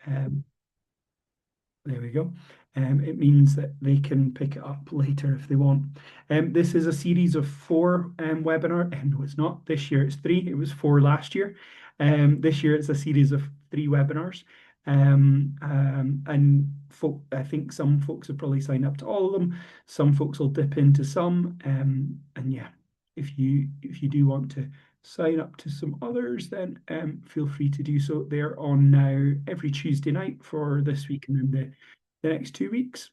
Um, there we go. It means that they can pick it up later if they want. This is a series of four webinar. No, it's not. This year it's three. It was four last year. This year it's a series of three webinars. And I think some folks have probably signed up to all of them. Some folks will dip into some. And yeah, if you do want to sign up to some others, then feel free to do so. They're on now every Tuesday night for this week and then the next 2 weeks.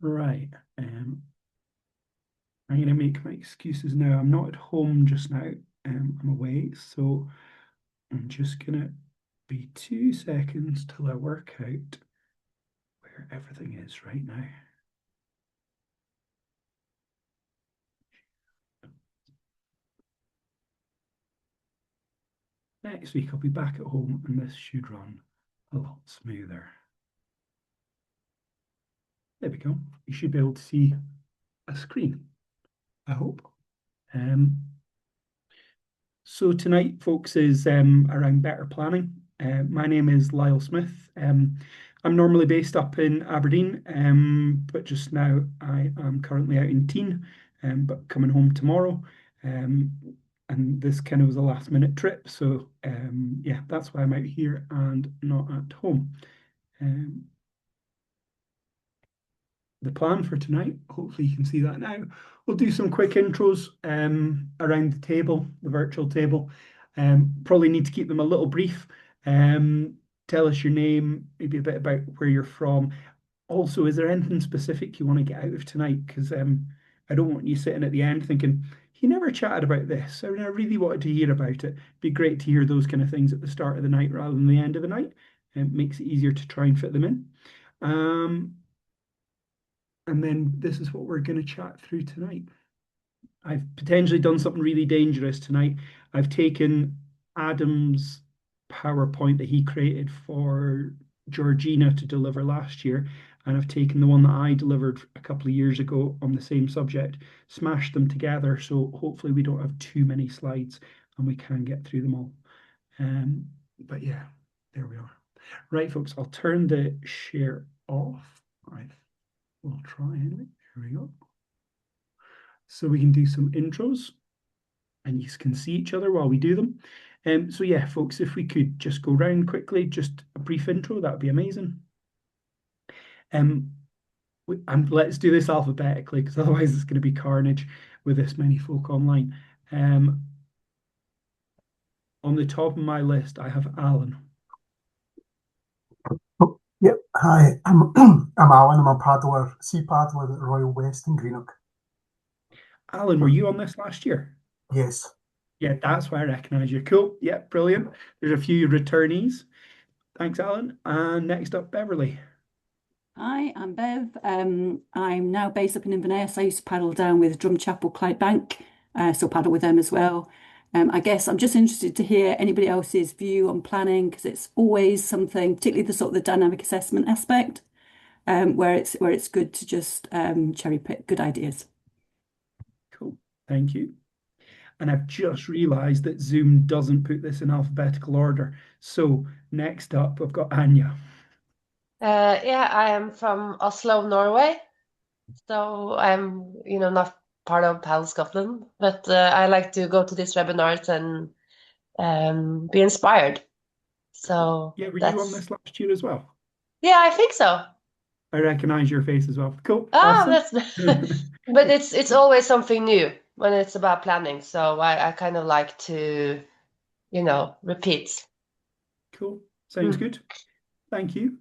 Right. I'm going to make my excuses now. I'm not at home just now. I'm away, so I'm just going to be 2 seconds till I work out where everything is right now. Next week I'll be back at home and this should run a lot smoother. There we go. You should be able to see a screen, I hope. So tonight, folks, is around better planning. My name is Lyle Smith. I'm normally based up in Aberdeen, but just now I am currently out in Teen, but coming home tomorrow. And this kind of was a last minute trip. So yeah, that's why I'm out here and not at home. The plan for tonight, hopefully you can see that now. We'll do some quick intros around the table, the virtual table. Probably need to keep them a little brief. Tell us your name, maybe a bit about where you're from. Also, is there anything specific you want to get out of tonight? Because I don't want you sitting at the end thinking, he never chatted about this. I mean, I really wanted to hear about it. It'd be great to hear those kind of things at the start of the night rather than the end of the night. It makes it easier to try and fit them in. And then this is what we're going to chat through tonight. I've potentially done something really dangerous tonight. I've taken Adam's PowerPoint that he created for Georgina to deliver last year, and I've taken the one that I delivered a couple of years ago on the same subject, smashed them together, so hopefully we don't have too many slides and we can get through them all. But yeah, there we are. Right, folks, I'll turn the share off. We'll try anyway. Here we go. So we can do some intros and you can see each other while we do them. So yeah, folks, if we could just go round quickly, just a brief intro, that would be amazing. And let's do this alphabetically because otherwise it's going to be carnage with this many folk online. On the top of my list, I have Alan. Oh, yep. Hi, I'm I'm Alan. I'm a paddler, sea paddler at Royal West in Greenock. Alan, were you on this last year? Yes. Yeah, that's why I recognise you. Cool. Yeah, brilliant. There's a few returnees. Thanks, Alan. And next up, Beverly. Hi, I'm Bev. I'm now based up in Inverness. I used to paddle down with Drumchapel Clydebank, so paddle with them as well. I guess I'm just interested to hear anybody else's view on planning because it's always something, particularly the sort of the dynamic assessment aspect, where it's good to just cherry pick good ideas. Cool. Thank you. And I've just realized that Zoom doesn't put this in alphabetical order. So next up, we've got Anya. Yeah, I am from Oslo, Norway. So I'm, not part of PAL Scotland, but I like to go to these webinars and be inspired. So Yeah, were you on this last year as well? Yeah, I think so. I recognize your face as well. Cool. Ah, Awesome. but it's always something new when it's about planning. So I kind of like to, repeat. Cool. Sounds good. Thank you.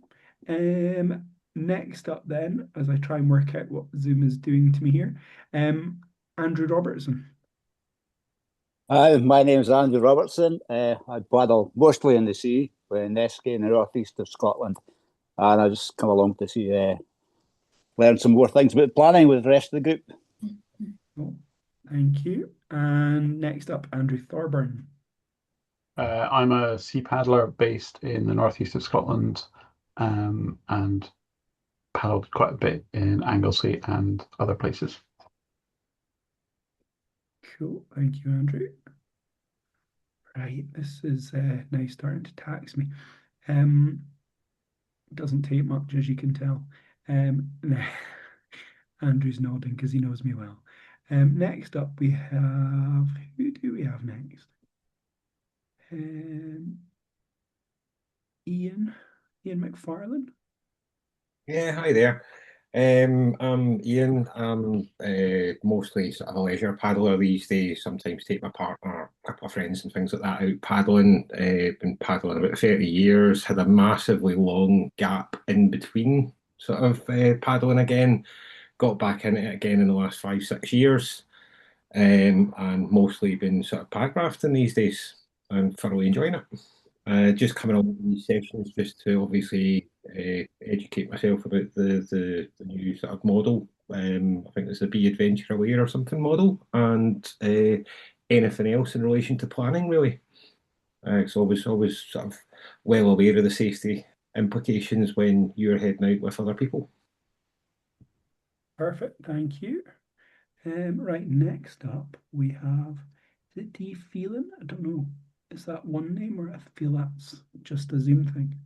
Next up then, as I try and work out what Zoom is doing to me here, Andrew Robertson. Hi, my name is Andrew Robertson. I paddle mostly in the sea, in Neskay in the northeast of Scotland. And I just come along to see, learn some more things about planning with the rest of the group. Cool. Thank you. And next up, Andrew Thorburn. I'm a sea paddler based in the northeast of Scotland and paddled quite a bit in Anglesey and other places. Cool. Thank you, Andrew. Right, this is now starting to tax me. Doesn't take much, as you can tell. Andrew's nodding because he knows me well. Next up, we have, who do we have next? Ian McFarlane. Yeah, hi there. I'm Ian. I'm mostly sort of a leisure paddler these days. Sometimes take my partner, a couple of friends and things like that out paddling. Been paddling about 30 years. Had a massively long gap in between sort of paddling again. Got back into it again in the last 5, 6 years. And mostly been sort of pack rafting these days. I'm thoroughly enjoying it. Just coming on these sessions just to obviously educate myself about the new sort of model. I think it's a Be Adventure Aware or something model, and anything else in relation to planning really. So always sort of well aware of the safety implications when you're heading out with other people. Perfect, thank you. Right, next up we have, is it D Phelan? I don't know. Is that one name or I feel that's just a Zoom thing?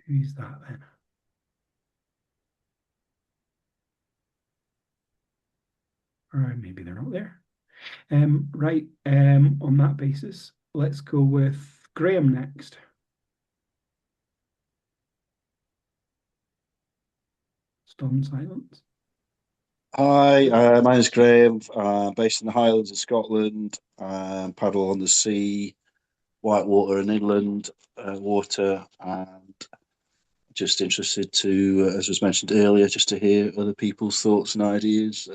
Who's that then? Or maybe they're not there. Right, on that basis, let's go with Graham next. Stone silence. Hi, my name is Graham. Based in the Highlands of Scotland. Paddle on the sea, white water and inland water, and just interested to, as was mentioned earlier, just to hear other people's thoughts and ideas.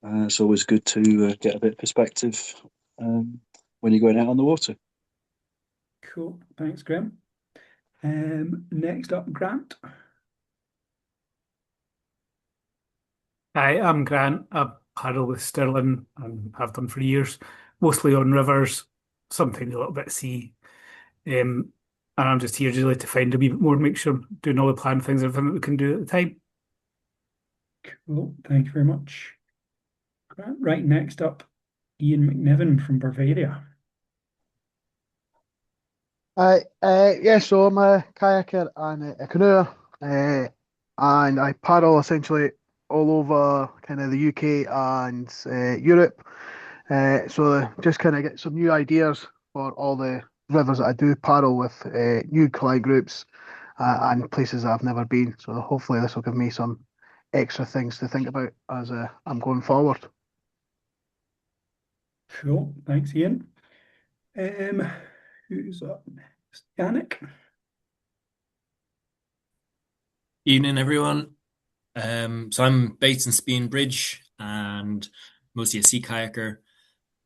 It's always good to get a bit of perspective when you're going out on the water. Cool, thanks, Graham. Next up, Grant. Hi, I'm Grant. I paddle with Stirling and have done for years, mostly on rivers, sometimes a little bit at sea. And I'm just here really to find a wee bit more, make sure I'm doing all the planned things, everything that we can do at the time. Cool, thank you very much. Grant. Right, next up, Ian McNiven from Bavaria. Hi, yeah, so I'm a kayaker and a canoer, and I paddle essentially all over kind of the UK and Europe. So just kind of get some new ideas for all the rivers that I do paddle with, new client groups and places I've never been. So hopefully this will give me some extra things to think about as I'm going forward. Cool, thanks, Ian. Who's up next? Yannick. Evening, everyone. So I'm based in Spean Bridge and mostly a sea kayaker.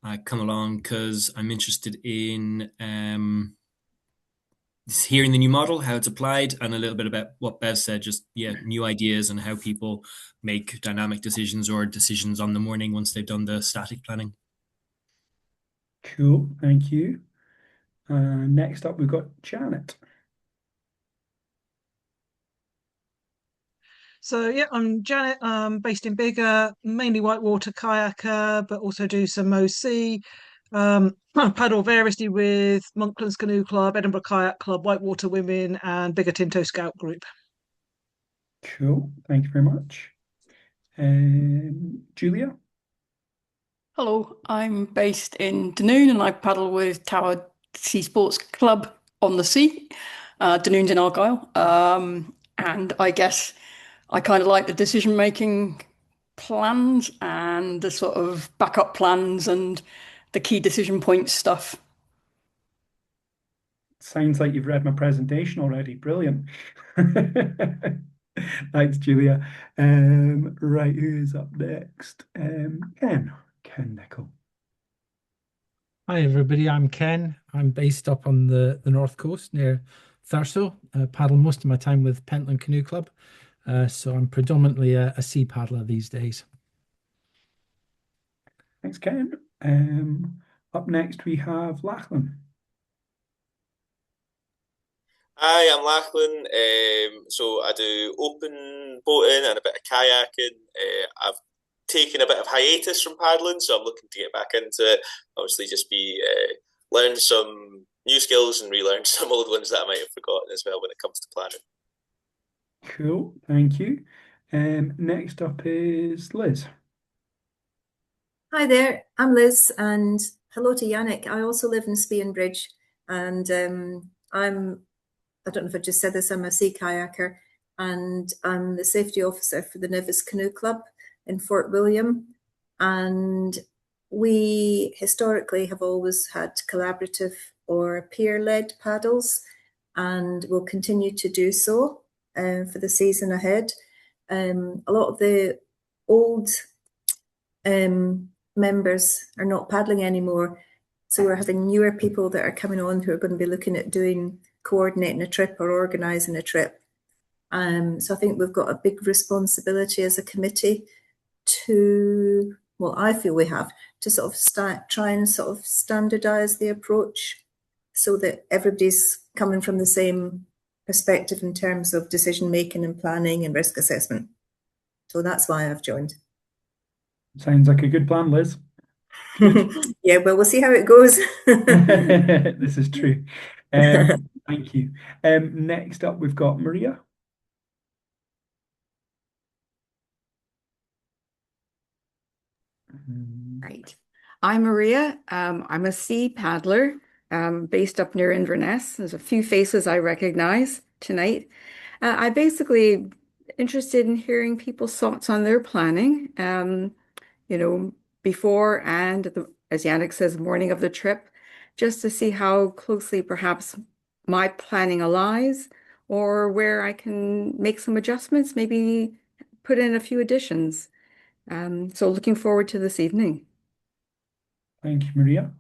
I come along because I'm interested in hearing the new model, how it's applied, and a little bit about what Bev said, just new ideas and how people make dynamic decisions or decisions on the morning once they've done the static planning. Cool, thank you. Next up, we've got Janet. So yeah, I'm Janet. Based in Biggar, mainly whitewater kayaker, but also do some OC. I paddle variously with Monklands Canoe Club, Edinburgh Kayak Club, Whitewater Women, and Biggar Tinto Scout Group. Cool, thank you very much. Julia. Hello, I'm based in Dunoon and I paddle with Tower Sea Sports Club on the sea. Dunoon's in Argyll. And I guess I kind of like the decision-making plans and the sort of backup plans and the key decision points stuff. Sounds like you've read my presentation already. Brilliant. Thanks, Julia. Right, who is up next? Ken Nicol. Hi everybody, I'm Ken. I'm based up on the north coast near Thurso. I paddle most of my time with Pentland Canoe Club, so I'm predominantly a sea paddler these days. Thanks, Ken. Up next we have Lachlan. Hi, I'm Lachlan. So I do open boating and a bit of kayaking. I've taken a bit of hiatus from paddling, so I'm looking to get back into it. Obviously, just be learn some new skills and relearn some old ones that I might have forgotten as well when it comes to planning. Cool, thank you. Next up is Liz. Hi there, I'm Liz, and hello to Yannick. I also live in Spian Bridge, and I don't know if I just said this, I'm a sea kayaker, and I'm the safety officer for the Nevis Canoe Club in Fort William. And we historically have always had collaborative or peer-led paddles, and will continue to do so for the season ahead. A lot of the old members are not paddling anymore, so we're having newer people that are coming on who are going to be looking at coordinating a trip or organising a trip. So I think we've got a big responsibility as a committee to, well, I feel we have to sort of try and sort of standardise the approach so that everybody's coming from the same perspective in terms of decision making and planning and risk assessment. So that's why I've joined. Sounds like a good plan, Liz. Yeah, well, we'll see how it goes. This is true. Thank you. Next up, we've got Maria. Right. I'm Maria. I'm a sea paddler based up near Inverness. There's a few faces I recognize tonight. I basically interested in hearing people's thoughts on their planning, before and, as Yannick says, morning of the trip, just to see how closely perhaps my planning aligns or where I can make some adjustments, maybe put in a few additions. So looking forward to this evening. Thank you, Maria.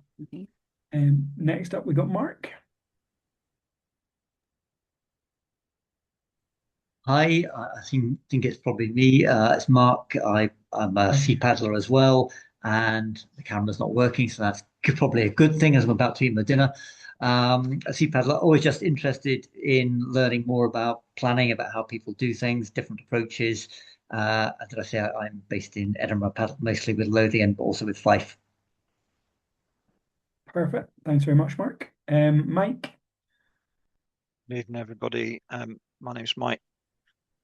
Next up, we got Mark. Hi, I think it's probably me. It's Mark. I'm a sea paddler as well, and the camera's not working, so that's probably a good thing as I'm about to eat my dinner. A sea paddler, always just interested in learning more about planning, about how people do things, different approaches. Did I say I'm based in Edinburgh, paddle mostly with Lothian, but also with Fife. Perfect. Thanks very much, Mark. Mike. Good evening, everybody. My name's Mike.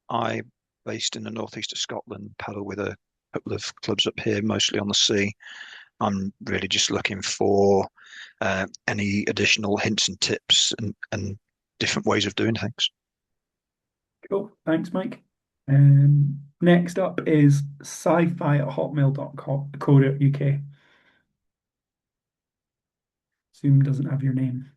I'm based in the northeast of Scotland, paddle with a couple of clubs up here, mostly on the sea. I'm really just looking for any additional hints and tips and different ways of doing things. Cool. Thanks, Mike. Next up is sci-fi@hotmail.co.uk. Zoom doesn't have your name.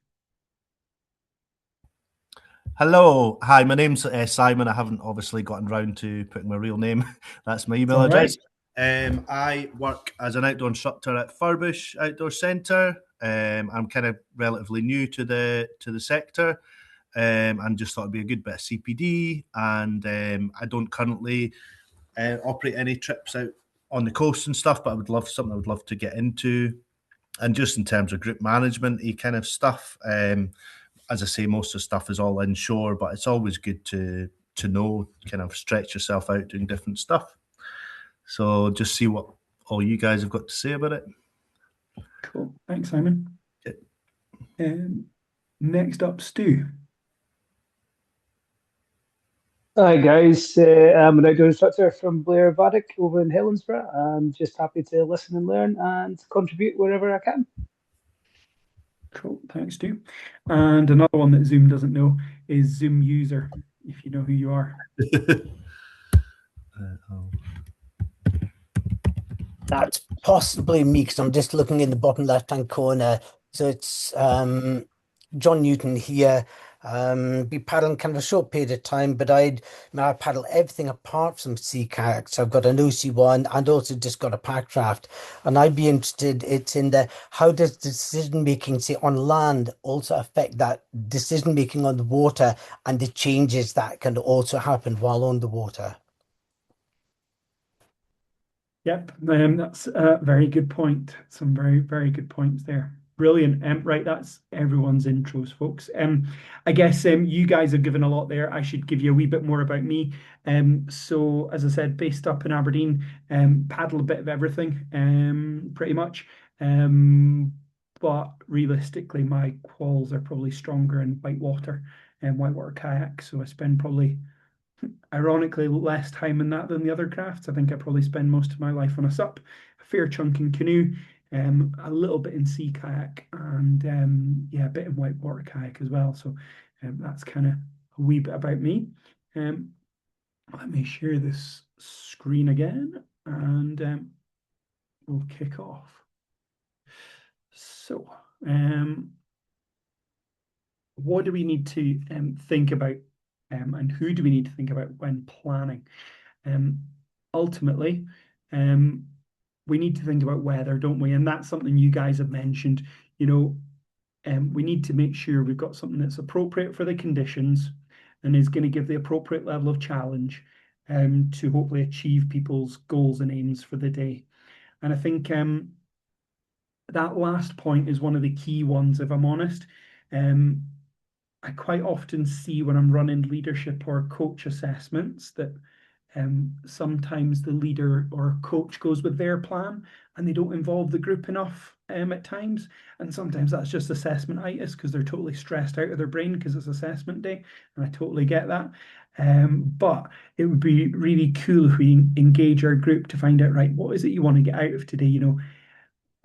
Hello. Hi, my name's Simon. I haven't obviously gotten round to putting my real name. That's my email address. I work as an outdoor instructor at Furbush Outdoor Centre. I'm kind of relatively new to the sector, and just thought it'd be a good bit of CPD. And I don't currently operate any trips out on the coast and stuff, but I would love to get into. And just in terms of group management, kind of stuff. As I say, most of the stuff is all inshore, but it's always good to know, kind of stretch yourself out doing different stuff. So just see what all you guys have got to say about it. Cool. Thanks, Simon. Next up, Stu. Hi guys, I'm an outdoor instructor from Blair Vaddock over in Helensburgh. I'm just happy to listen and learn and contribute wherever I can. Cool, thanks, Stu. And another one that Zoom doesn't know is Zoom user, if you know who you are. That's possibly me because I'm just looking in the bottom left-hand corner. So it's John Newton here. Be paddling kind of a short period of time, but I paddle everything apart from sea kayaks. So I've got an OC1 and also just got a pack raft. And I'd be interested, it's in how does decision making, say, on land also affect that decision making on the water and the changes that can also happen while on the water? Yep, that's a very good point. Some very, very good points there. Brilliant. Right, that's everyone's intros, folks. I guess you guys have given a lot there. I should give you a wee bit more about me. So as I said, based up in Aberdeen, paddle a bit of everything, pretty much. But realistically, my quals are probably stronger in whitewater and whitewater kayak. So I spend probably, ironically, less time in that than the other crafts. I think I probably spend most of my life on a SUP, a fair chunk in canoe, a little bit in sea kayak, and yeah, a bit in whitewater kayak as well. So that's kind of a wee bit about me. Let me share this screen again, and we'll kick off. So, what do we need to think about, and who do we need to think about when planning? Ultimately, we need to think about weather, don't we? And that's something you guys have mentioned. You know, we need to make sure we've got something that's appropriate for the conditions and is going to give the appropriate level of challenge to hopefully achieve people's goals and aims for the day. And I think that last point is one of the key ones, if I'm honest. I quite often see when I'm running leadership or coach assessments that sometimes the leader or coach goes with their plan and they don't involve the group enough at times. And sometimes that's just assessment-itis because they're totally stressed out of their brain because it's assessment day, and I totally get that. But it would be really cool if we engage our group to find out, right, what is it you want to get out of today? You know,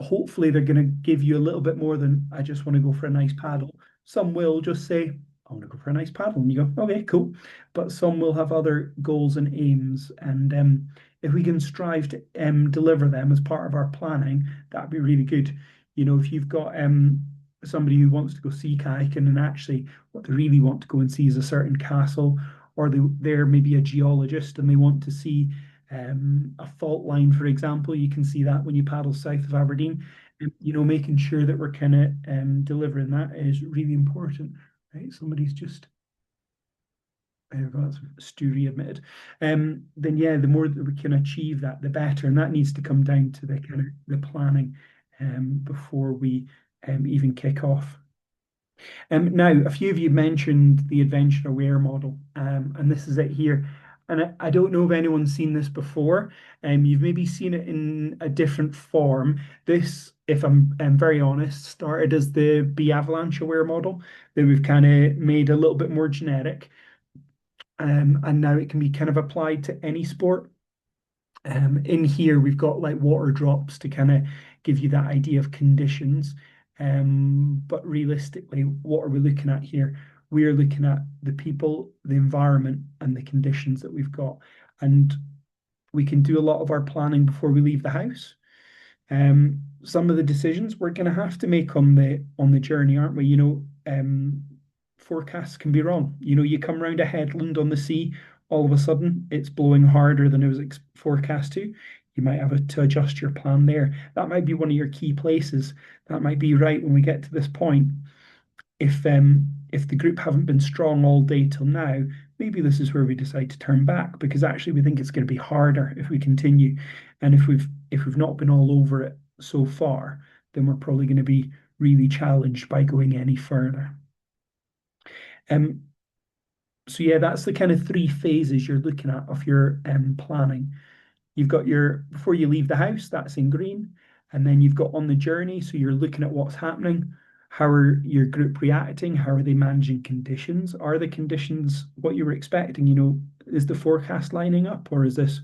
hopefully they're going to give you a little bit more than I just want to go for a nice paddle. Some will just say, I want to go for a nice paddle, and you go, okay, cool. But some will have other goals and aims, and if we can strive to deliver them as part of our planning, that'd be really good. You know, if you've got somebody who wants to go sea kayaking and actually what they really want to go and see is a certain castle, or they're maybe a geologist and they want to see a fault line, for example, you can see that when you paddle south of Aberdeen. You know, making sure that we're kind of delivering that is really important, right? Somebody's just, there we go, that's Stewie admitted. Then yeah, the more that we can achieve that, the better, and that needs to come down to the kind of the planning before we even kick off. Now, a few of you mentioned the Adventure Aware model, and this is it here. And I don't know if anyone's seen this before. You've maybe seen it in a different form. This, if I'm very honest, started as the Be Avalanche Aware model that we've kind of made a little bit more generic. And now it can be kind of applied to any sport. In here, we've got like water drops to kind of give you that idea of conditions. But realistically, what are we looking at here? We are looking at the people, the environment, and the conditions that we've got. And we can do a lot of our planning before we leave the house. Some of the decisions we're going to have to make on the journey, aren't we? You know, forecasts can be wrong. You know, you come around a headland on the sea, all of a sudden it's blowing harder than it was forecast to. You might have to adjust your plan there. That might be one of your key places. That might be right when we get to this point. If the group haven't been strong all day till now, maybe this is where we decide to turn back, because actually we think it's going to be harder if we continue. And if we've not been all over it so far, then we're probably going to be really challenged by going any further. So yeah, that's the kind of 3 phases you're looking at of your planning. You've got your before you leave the house, that's in green, and then you've got on the journey, so you're looking at what's happening. How are your group reacting? How are they managing conditions? Are the conditions what you were expecting? You know, is the forecast lining up, or is this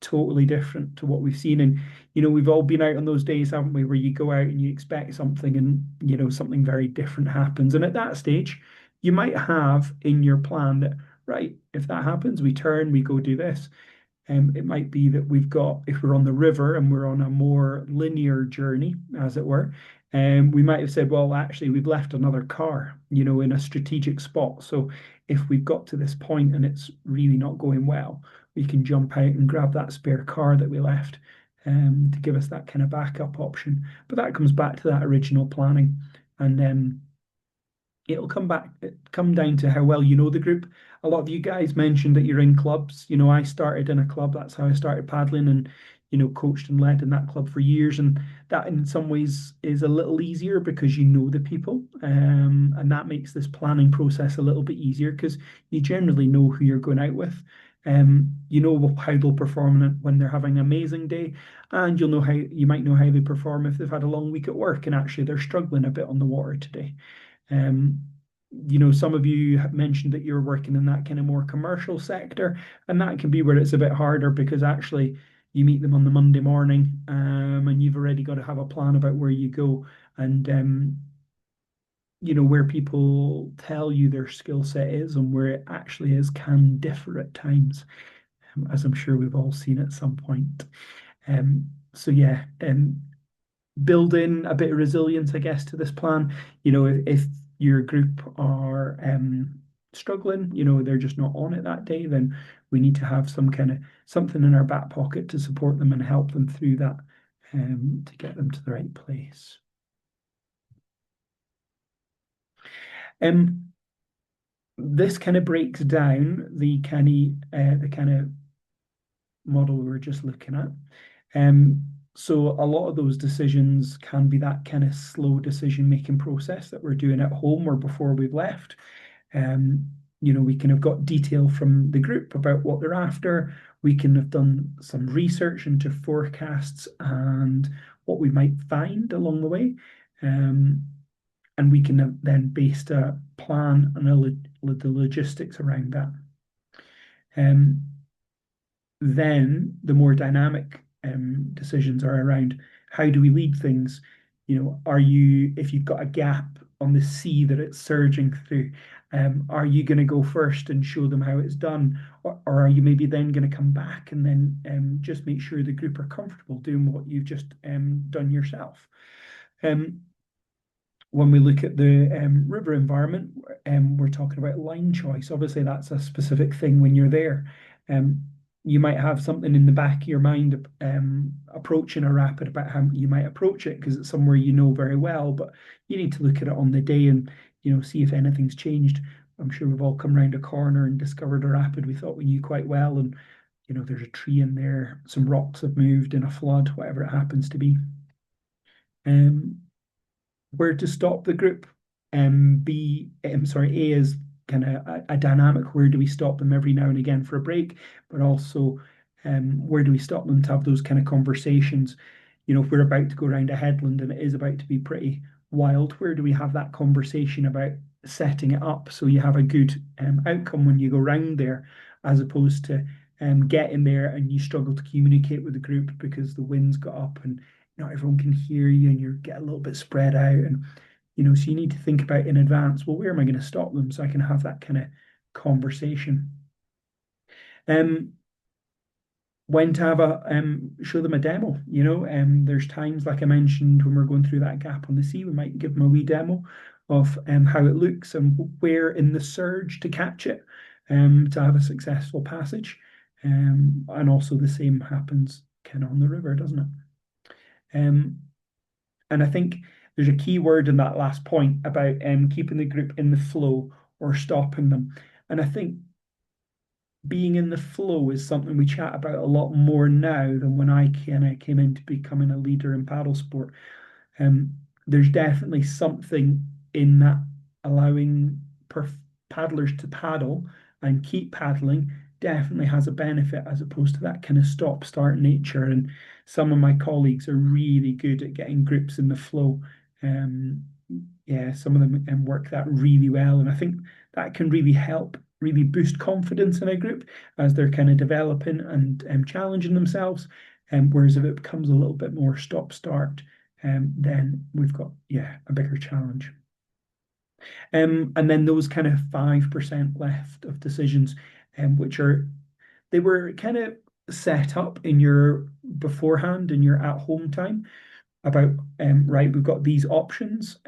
totally different to what we've seen? And, you know, we've all been out on those days, haven't we, where you go out and you expect something and, you know, something very different happens. And at that stage, you might have in your plan that, right, if that happens, we turn, we go do this. It might be that we've got, if we're on the river and we're on a more linear journey, as it were, we might have said, well, actually, we've left another car, you know, in a strategic spot. So if we've got to this point and it's really not going well, we can jump out and grab that spare car that we left to give us that kind of backup option. But that comes back to that original planning. And it'll come down to how well you know the group. A lot of you guys mentioned that you're in clubs. You know, I started in a club. That's how I started paddling. And, coached and led in that club for years, and that in some ways is a little easier because you know the people, and that makes this planning process a little bit easier because you generally know who you're going out with. You know how they'll perform when they're having an amazing day, and you might know how they perform if they've had a long week at work and actually they're struggling a bit on the water today. Some of you have mentioned that you're working in that kind of more commercial sector, and that can be where it's a bit harder because actually you meet them on the Monday morning, and you've already got to have a plan about where you go, and where people tell you their skill set is and where it actually is can differ at times, as I'm sure we've all seen at some point. So yeah, build in a bit of resilience, I guess, to this plan. If your group are struggling, they're just not on it that day, then we need to have something in our back pocket to support them and help them through that, to get them to the right place. This kind of breaks down the kind of model we were just looking at. So a lot of those decisions can be that kind of slow decision-making process that we're doing at home or before we've left. We can have got detail from the group about what they're after. We can have done some research into forecasts and what we might find along the way. And we can have then based a plan and the logistics around that. Then the more dynamic decisions are around how do we lead things. If you've got a gap on the sea that it's surging through, are you going to go first and show them how it's done, or are you maybe then going to come back and then just make sure the group are comfortable doing what you've just done yourself? When we look at the river environment, we're talking about line choice. Obviously, that's a specific thing when you're there. You might have something in the back of your mind approaching a rapid about how you might approach it because it's somewhere you know very well, but you need to look at it on the day and see if anything's changed. I'm sure we've all come around a corner and discovered a rapid we thought we knew quite well, and there's a tree in there, some rocks have moved in a flood, whatever it happens to be. Where to stop the group. A is kind of a dynamic. Where do we stop them every now and again for a break, but also where do we stop them to have those kind of conversations? If we're about to go around a headland and it is about to be pretty wild, where do we have that conversation about setting it up so you have a good outcome when you go round there, as opposed to getting there and you struggle to communicate with the group because the wind's got up and not everyone can hear you and you get a little bit spread out, and so you need to think about in advance, well, where am I going to stop them so I can have that kind of conversation. When to have show them a demo. There's times, like I mentioned, when we're going through that gap on the sea, we might give them a wee demo of how it looks and where in the surge to catch it, to have a successful passage. And also the same happens kind of on the river, doesn't it? And I think there's a key word in that last point about keeping the group in the flow or stopping them. And I think being in the flow is something we chat about a lot more now than when I came into becoming a leader in paddle sport. There's definitely something in that allowing paddlers to paddle and keep paddling definitely has a benefit as opposed to that kind of stop-start nature. And some of my colleagues are really good at getting groups in the flow. Some of them work that really well. And I think that can really help, really boost confidence in a group as they're kind of developing and challenging themselves. Whereas if it becomes a little bit more stop-start, then we've got, a bigger challenge. And then those kind of 5% left of decisions, they were kind of set up in your beforehand in your at-home time about, right, we've got these options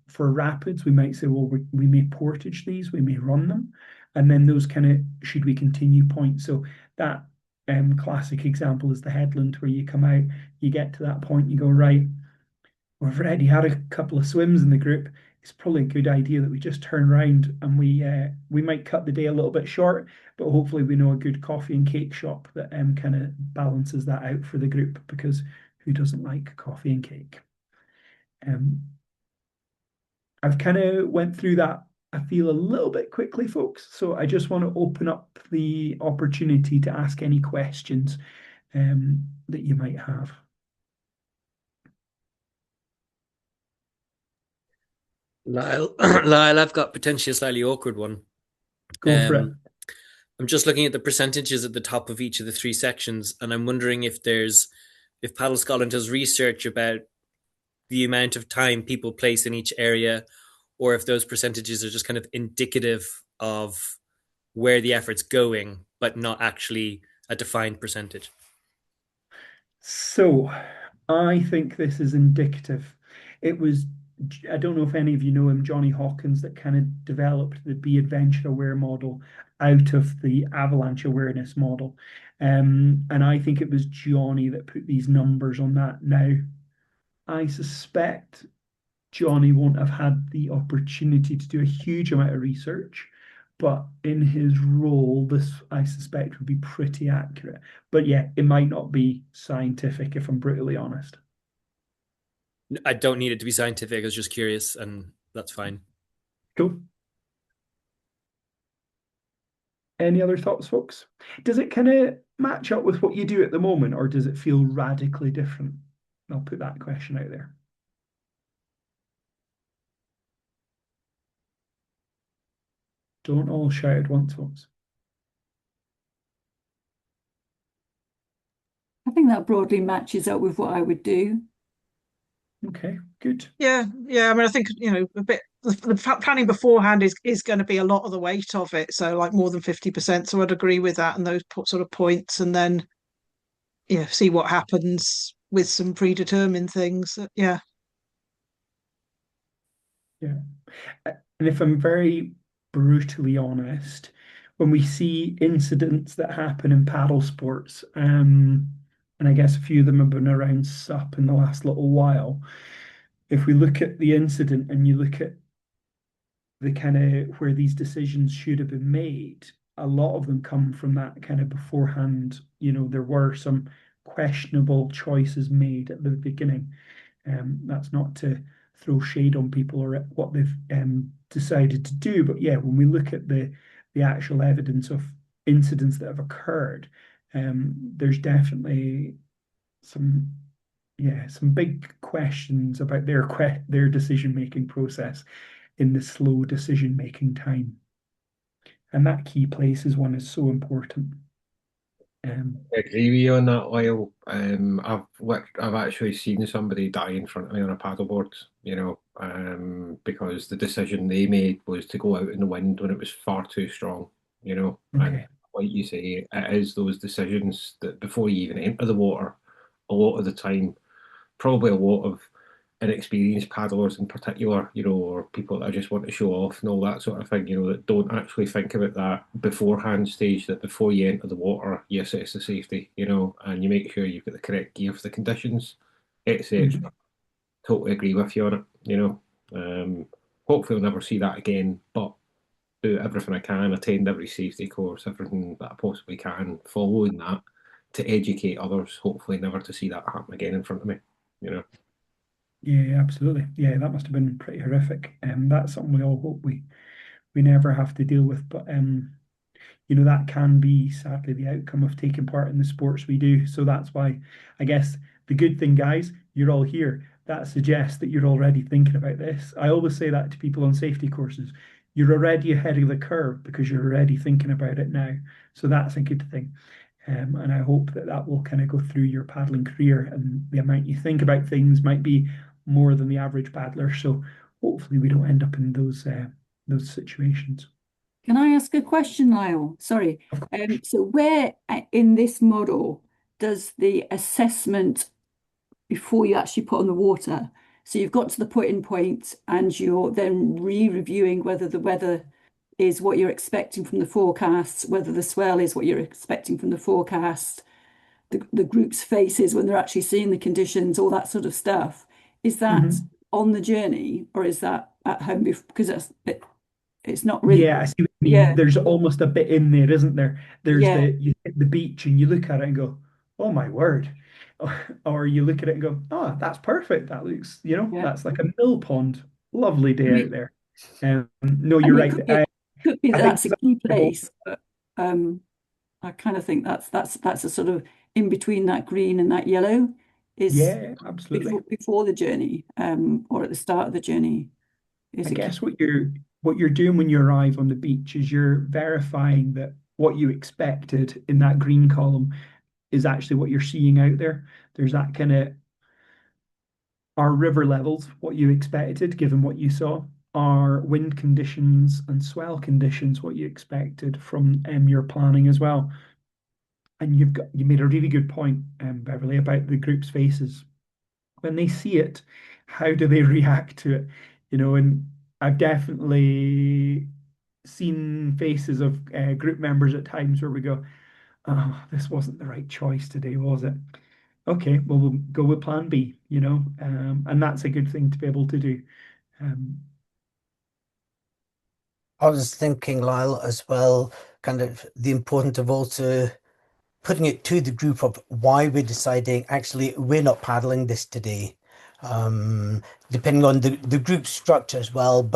for rapids. We might say, well, we may portage these, we may run them. And then those kind of, should we continue points? So that classic example is the headland where you come out, you get to that point, you go, right, we've already had a couple of swims in the group. it's probably a good idea that we just turn around and we might cut the day a little bit short, but hopefully we know a good coffee and cake shop that kind of balances that out for the group, because who doesn't like coffee and cake? I've kind of went through that, I feel, a little bit quickly, folks. So I just want to open up the opportunity to ask any questions that you might have. Lyle, Lyle, I've got potentially a slightly awkward one. Go for it. I'm just looking at the percentages at the top of each of the three sections, and I'm wondering if Paddle Scotland does research about the amount of time people place in each area, or if those percentages are just kind of indicative of where the effort's going, but not actually a defined percentage. So I think this is indicative. It was, I don't know if any of you know him, Johnny Hawkins, that kind of developed the Be Adventure Aware model out of the avalanche awareness model. And I think it was Johnny that put these numbers on that. Now, I suspect Johnny won't have had the opportunity to do a huge amount of research, but in his role, this, I suspect, would be pretty accurate. But yeah, it might not be scientific, if I'm brutally honest. I don't need it to be scientific. I was just curious, and that's fine. Cool. Any other thoughts, folks? Does it kind of match up with what you do at the moment, or does it feel radically different? I'll put that question out there. Don't all shout at once, folks. I think that broadly matches up with what I would do. Okay, good. Yeah. I mean, I think, a bit the planning beforehand is going to be a lot of the weight of it. So like more than 50%. So I'd agree with that and those sort of points, and then see what happens with some predetermined things. Yeah. And if I'm very brutally honest, when we see incidents that happen in paddle sports, and I guess a few of them have been around SUP in the last little while, if we look at the incident and you look at the kind of where these decisions should have been made, a lot of them come from that kind of beforehand. There were some questionable choices made at the beginning. That's not to throw shade on people or what they've decided to do, but yeah, when we look at the actual evidence of incidents that have occurred, there's definitely some big questions about their decision-making process in the slow decision-making time. And that key place is one is so important. I agree with you on that, Lyle. I've actually seen somebody die in front of me on a paddleboard, because the decision they made was to go out in the wind when it was far too strong, Okay. And like you say, it is those decisions that before you even enter the water, a lot of the time, probably a lot of inexperienced paddlers in particular, or people that just want to show off and all that sort of thing, that don't actually think about that beforehand stage, that before you enter the water, you assess the safety, and you make sure you've got the correct gear for the conditions, etc. Totally agree with you on it, hopefully I'll never see that again, but do everything I can, attend every safety course, everything that I possibly can, following that to educate others, hopefully never to see that happen again in front of me, Yeah, absolutely. Yeah, that must have been pretty horrific. That's something we all hope we never have to deal with. But that can be sadly the outcome of taking part in the sports we do. So that's why I guess the good thing, guys, you're all here. That suggests that you're already thinking about this. I always say that to people on safety courses. You're already ahead of the curve because you're already thinking about it now. So that's a good thing. And I hope that will kind of go through your paddling career, and the amount you think about things might be more than the average paddler. So hopefully we don't end up in those situations. Can I ask a question, Lyle? Sorry. So where in this model does the assessment before you actually put on the water? So you've got to the put-in point and you're then re-reviewing whether the weather is what you're expecting from the forecast, whether the swell is what you're expecting from the forecast, the group's faces when they're actually seeing the conditions, all that sort of stuff. Is that on the journey, or is that at home because it's not really. Yeah, I see what you mean. Yeah, There's almost a bit in there, isn't there? There's yeah, you hit the beach and you look at it and go, "Oh my word," or you look at it and go, "Oh, that's perfect. That looks, yeah. that's like a mill pond. Lovely I day mean, out there." No, I you're mean, right. could be I that think that's a key place, but I kind of think that's a sort of in between that green and that yellow is yeah, absolutely. before the journey, or at the start of the journey is I a key. guess what you're doing when you arrive on the beach is you're verifying that what you expected in that green column is actually what you're seeing out there. There's that kind of our river levels, what you expected given what you saw, are wind conditions and swell conditions, what you expected from your planning as well. And you made a really good point, Beverly, about the group's faces. When they see it, how do they react to it? And I've definitely seen faces of group members at times where we go, "Oh, this wasn't the right choice today, was it?" Okay, well, we'll go with plan B, and that's a good thing to be able to do. Um, I was thinking, Lyle, as well, kind of the importance of also putting it to the group of why we're deciding actually we're not paddling this today. Depending on the group structure as well,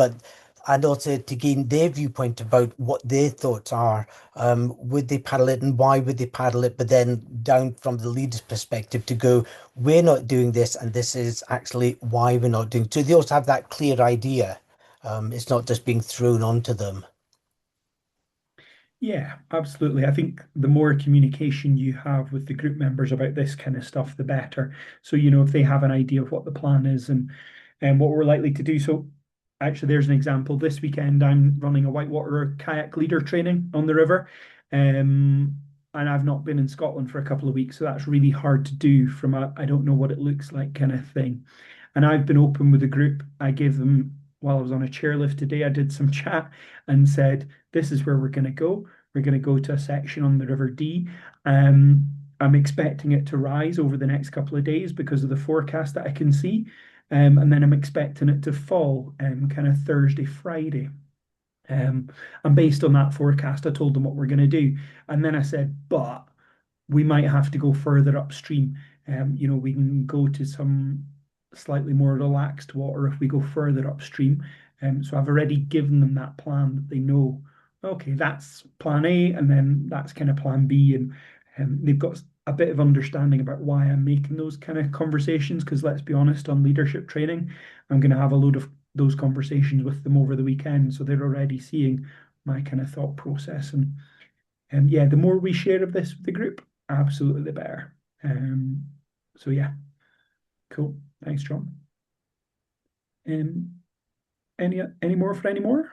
and also to gain their viewpoint about what their thoughts are. Would they paddle it and why would they paddle it? But then down from the leader's perspective to go, we're not doing this and this is actually why we're not doing. So they also have that clear idea. It's not just being thrown onto them. Yeah, absolutely. I think the more communication you have with the group members about this kind of stuff, the better. So, if they have an idea of what the plan is and what we're likely to do. So, actually, there's an example. This weekend, I'm running a whitewater kayak leader training on the river. And I've not been in Scotland for a couple of weeks. So, that's really hard to do from I don't know what it looks like kind of thing. And I've been open with the group. I gave them, while I was on a chairlift today, I did some chat and said, this is where we're going to go. We're going to go to a section on the River Dee. I'm expecting it to rise over the next couple of days because of the forecast that I can see. And then I'm expecting it to fall kind of Thursday, Friday. And based on that forecast, I told them what we're going to do. And then I said, but we might have to go further upstream. We can go to some slightly more relaxed water if we go further upstream. So I've already given them that plan that they know, okay, that's plan A, and then that's kind of plan B. And they've got a bit of understanding about why I'm making those kind of conversations, because let's be honest, on leadership training, I'm going to have a load of those conversations with them over the weekend. So they're already seeing my kind of thought process. And yeah, the more we share of this with the group, absolutely the better. So yeah, cool. Thanks, John. Any more for any more?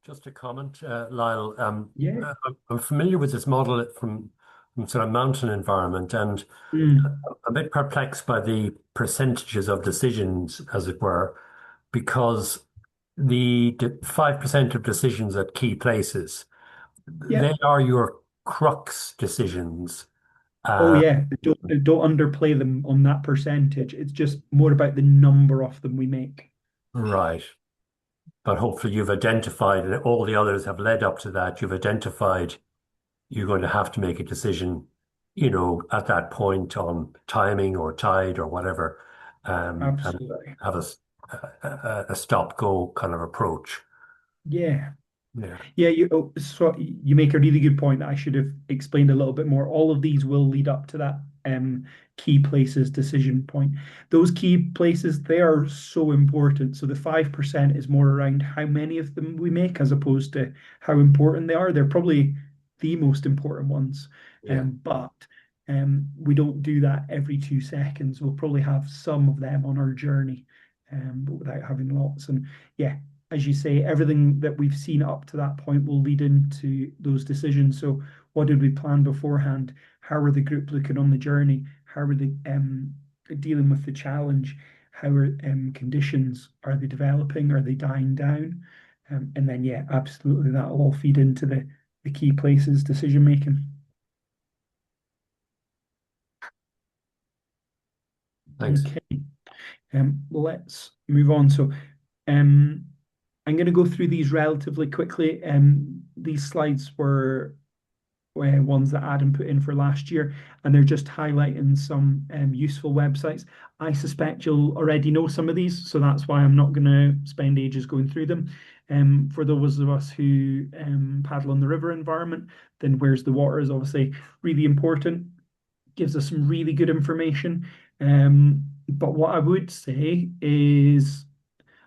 Just a comment, Lyle. Yeah. I'm familiar with this model from sort of mountain environment, and Mm. a bit perplexed by the percentages of decisions, as it were, because the 5% of decisions at key places, Yeah. they are your crux decisions. Oh yeah, don't underplay them on that percentage. It's just more about the number of them we make. Right. But hopefully you've identified, and all the others have led up to that, you've identified you're going to have to make a decision, at that point on timing or tide or whatever, and Absolutely. have a stop-go kind of approach. Yeah. Yeah. Yeah, so you make a really good point that I should have explained a little bit more. All of these will lead up to that key places decision point. Those key places, they are so important. So the 5% is more around how many of them we make as opposed to how important they are. They're probably the most important ones. Yeah. But we don't do that every 2 seconds. We'll probably have some of them on our journey, but without having lots. And yeah, as you say, everything that we've seen up to that point will lead into those decisions. So what did we plan beforehand? How are the group looking on the journey? How are they dealing with the challenge? How are conditions? Are they developing? Are they dying down? And then, yeah, absolutely, that will all feed into the key places decision making. Thanks. Okay. Let's move on. So I'm going to go through these relatively quickly. These slides were ones that Adam put in for last year, and they're just highlighting some useful websites. I suspect you'll already know some of these, so that's why I'm not going to spend ages going through them. For those of us who paddle on the river environment, then Where's the Water is obviously really important. Gives us some really good information. But what I would say is,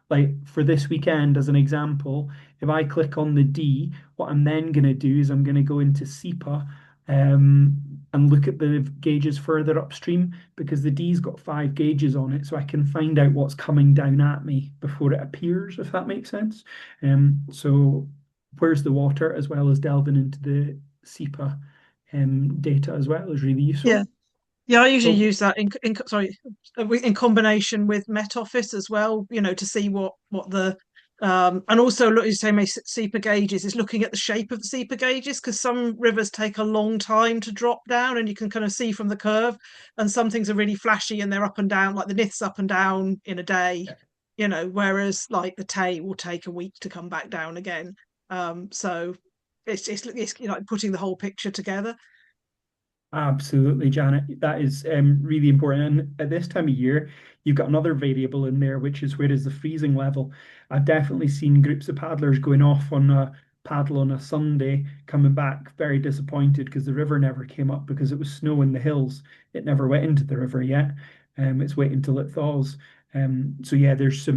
like for this weekend, as an example, if I click on the D, what I'm then going to do is I'm going to go into SEPA and look at the gauges further upstream, because the D's got 5 gauges on it, so I can find out what's coming down at me before it appears, if that makes sense. So Where's the Water, as well as delving into the SEPA data as well, is really useful. Yeah, I usually So- use that in combination with Met Office as well, to see what the and also look, you say SEPA gauges is looking at the shape of the SEPA gauges, because some rivers take a long time to drop down, and you can kind of see from the curve, and some things are really flashy and they're up and down, like the Nith's up and down in a day, whereas like the Tay will take a week to come back down again. So it's like putting the whole picture together. Absolutely, Janet. That is really important. And at this time of year, you've got another variable in there, which is where is the freezing level. I've definitely seen groups of paddlers going off on a paddle on a Sunday, coming back very disappointed because the river never came up because it was snow in the hills. It never went into the river yet. It's waiting till it thaws. So yeah, there's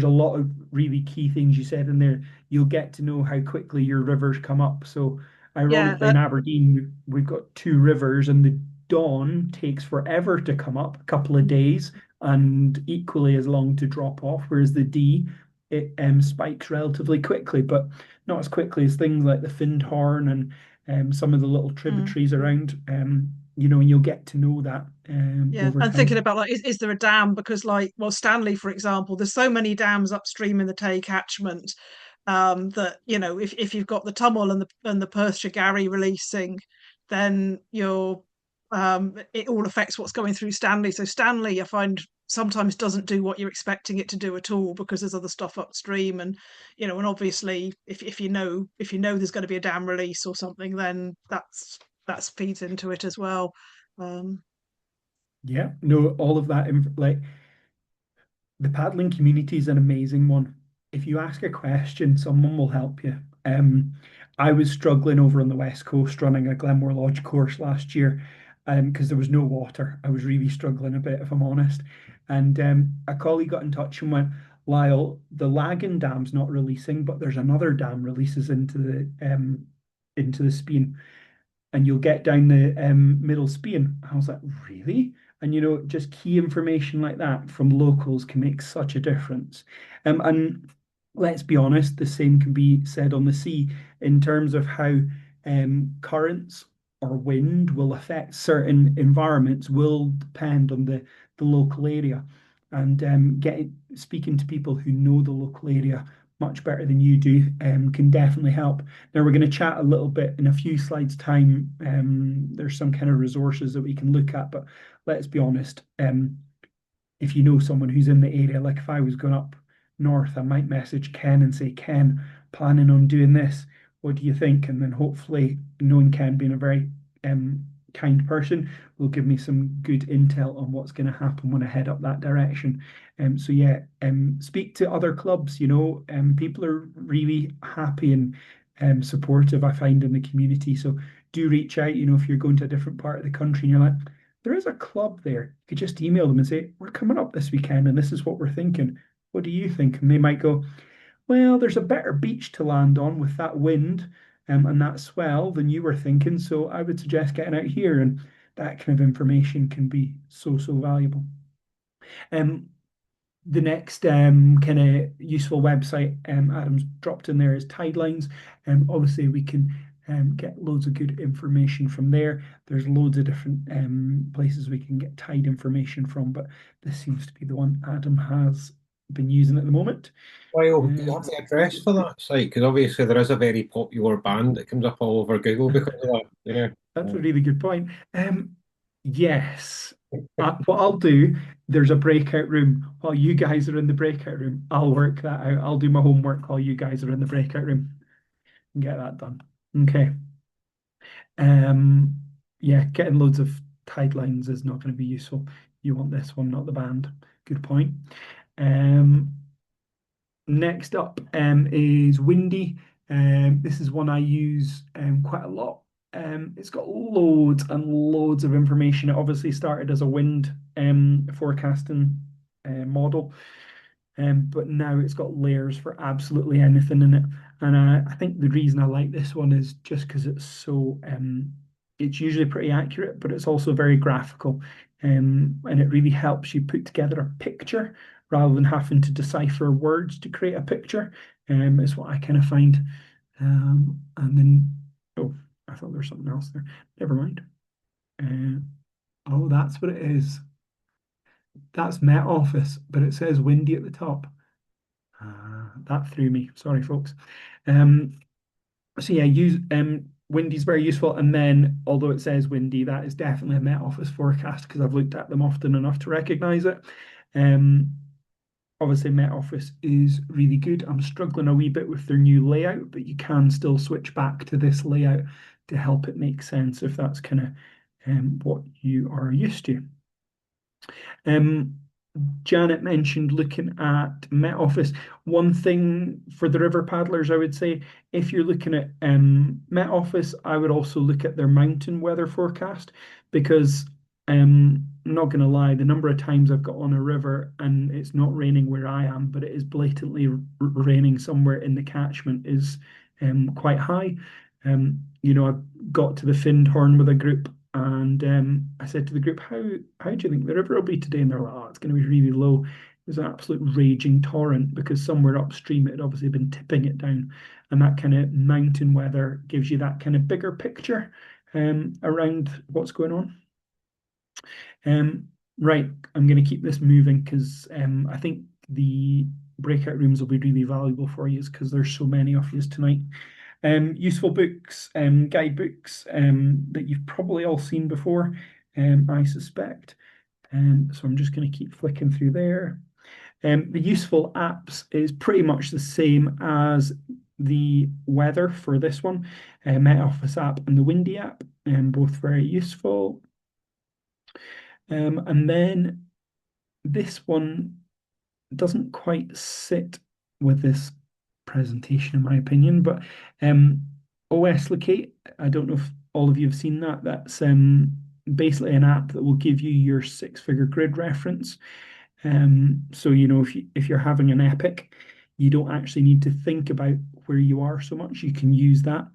a lot of really key things you said in there. You'll get to know how quickly your rivers come up. So ironically, in Aberdeen, we've got 2 rivers, and the Don takes forever to come up, a couple of days, and equally as long to drop off, whereas the D, it spikes relatively quickly, but not as quickly as things like the Findhorn and some of the little tributaries around, and you'll get to know that over And time. thinking about like, is there a dam? Because like, well, Stanley, for example, there's so many dams upstream in the Tay catchment that if you've got the Tummel and the Perthshire Garry releasing, then it all affects what's going through Stanley. So Stanley, I find, sometimes doesn't do what you're expecting it to do at all, because there's other stuff upstream, and and obviously if you know there's going to be a dam release or something, then that feeds into it as well. Yeah, no, all of that, like the paddling community is an amazing one. If you ask a question, someone will help you. I was struggling over on the West Coast running a Glenmore Lodge course last year because there was no water. I was really struggling a bit, if I'm honest. And a colleague got in touch and went, Lyle, the Lagan Dam's not releasing, but there's another dam releases into the Spean, and you'll get down the middle Spean. I was like, really? And just key information like that from locals can make such a difference. And let's be honest, the same can be said on the sea in terms of how currents or wind will affect certain environments, will depend on the local area. And speaking to people who know the local area much better than you do can definitely help. Now we're going to chat a little bit in a few slides time. There's some kind of resources that we can look at, but let's be honest, if you know someone who's in the area, like if I was going up north, I might message Ken and say, Ken, planning on doing this, what do you think? And then hopefully, knowing Ken being a very kind person, will give me some good intel on what's going to happen when I head up that direction. So yeah, speak to other clubs. People are really happy and supportive, I find, in the community. So do reach out. If you're going to a different part of the country and you're like, there is a club there, you could just email them and say, we're coming up this weekend and this is what we're thinking. What do you think? And they might go, well, there's a better beach to land on with that wind and that swell than you were thinking. So I would suggest getting out here. And that kind of information can be so valuable. The next kind of useful website Adam's dropped in there is Tidelines. Obviously, we can get loads of good information from there. There's loads of different places we can get tide information from, but this seems to be the one Adam has been using at the moment. Well, do you have the address for that site? Because obviously there is a very popular band that comes up all over Google because of that. That's a really good point. Yes, What I'll do, there's a breakout room. While you guys are in the breakout room, I'll work that out. I'll do my homework while you guys are in the breakout room and get that done. Okay. Yeah, getting loads of tide lines is not going to be useful. You want this one, not the band. Good point. Next up is Windy. This is one I use quite a lot. It's got loads and loads of information. It obviously started as a wind forecasting model, but now it's got layers for absolutely anything in it. And I think the reason I like this one is just because it's so it's usually pretty accurate, but it's also very graphical, and it really helps you put together a picture rather than having to decipher words to create a picture. Is what I kind of find. And then, oh, I thought there was something else there. Never mind. Oh, that's what it is. That's Met Office, but it says Windy at the top. That threw me. Sorry, folks. So yeah, use Windy's very useful. And then, although it says Windy, that is definitely a Met Office forecast because I've looked at them often enough to recognize it. Obviously, Met Office is really good. I'm struggling a wee bit with their new layout, but you can still switch back to this layout to help it make sense if that's kind of what you are used to. Janet mentioned looking at Met Office. One thing for the river paddlers, I would say, if you're looking at Met Office, I would also look at their mountain weather forecast because I'm not going to lie, the number of times I've got on a river and it's not raining where I am, but it is blatantly raining somewhere in the catchment is quite high. You know, I've got to the Findhorn with a group and I said to the group, how do you think the river will be today? And they're like, oh, it's going to be really low. There's an absolute raging torrent because somewhere upstream it had obviously been tipping it down. And that kind of mountain weather gives you that kind of bigger picture around what's going on. Right, I'm going to keep this moving because I think the breakout rooms will be really valuable for you because there's so many of you tonight. Useful books, guidebooks that you've probably all seen before, I suspect. So I'm just going to keep flicking through there. The useful apps is pretty much the same as the weather for this one, Met Office app and the Windy app, both very useful. And then this one doesn't quite sit with this presentation, in my opinion, but OS Locate, I don't know if all of you have seen that. That's basically an app that will give you your 6-figure grid reference. So, you know, if you're having an epic, you don't actually need to think about where you are so much. You can use that.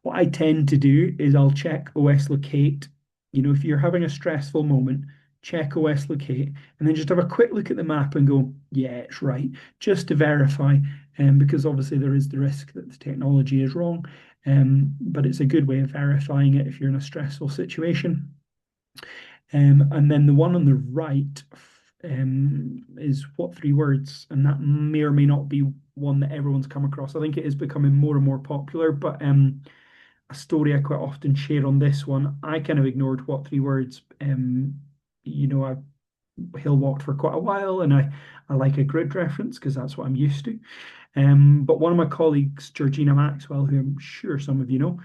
What I tend to do is I'll check OS Locate. You know, if you're having a stressful moment, check OS Locate and then just have a quick look at the map and go, yeah, it's right, just to verify. Because obviously there is the risk that the technology is wrong, but it's a good way of verifying it if you're in a stressful situation. And then the one on the right is What 3 Words, and that may or may not be one that everyone's come across. I think it is becoming more and more popular, but a story I quite often share on this one, I kind of ignored What 3 Words. You know, I've hill walked for quite a while and I like a grid reference because that's what I'm used to. But one of my colleagues, Georgina Maxwell, who I'm sure some of you know,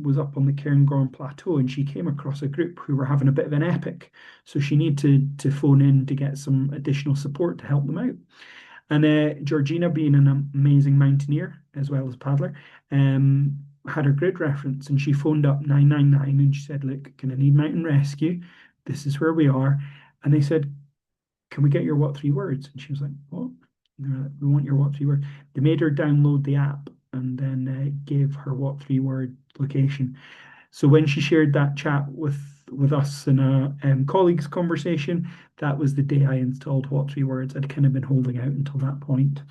was up on the Cairngorm Plateau and she came across a group who were having a bit of an epic. So she needed to phone in to get some additional support to help them out. And Georgina, being an amazing mountaineer as well as paddler, had her grid reference and she phoned up 999 and she said, look, can I need mountain rescue? This is where we are. And they said, can we get your What 3 Words? And she was like, what? And they're like, we want your What 3 Word. They made her download the app and then gave her What 3 Word location. So when she shared that chat with us in a colleagues conversation, that was the day I installed What 3 Words. I'd kind of been holding out until that point.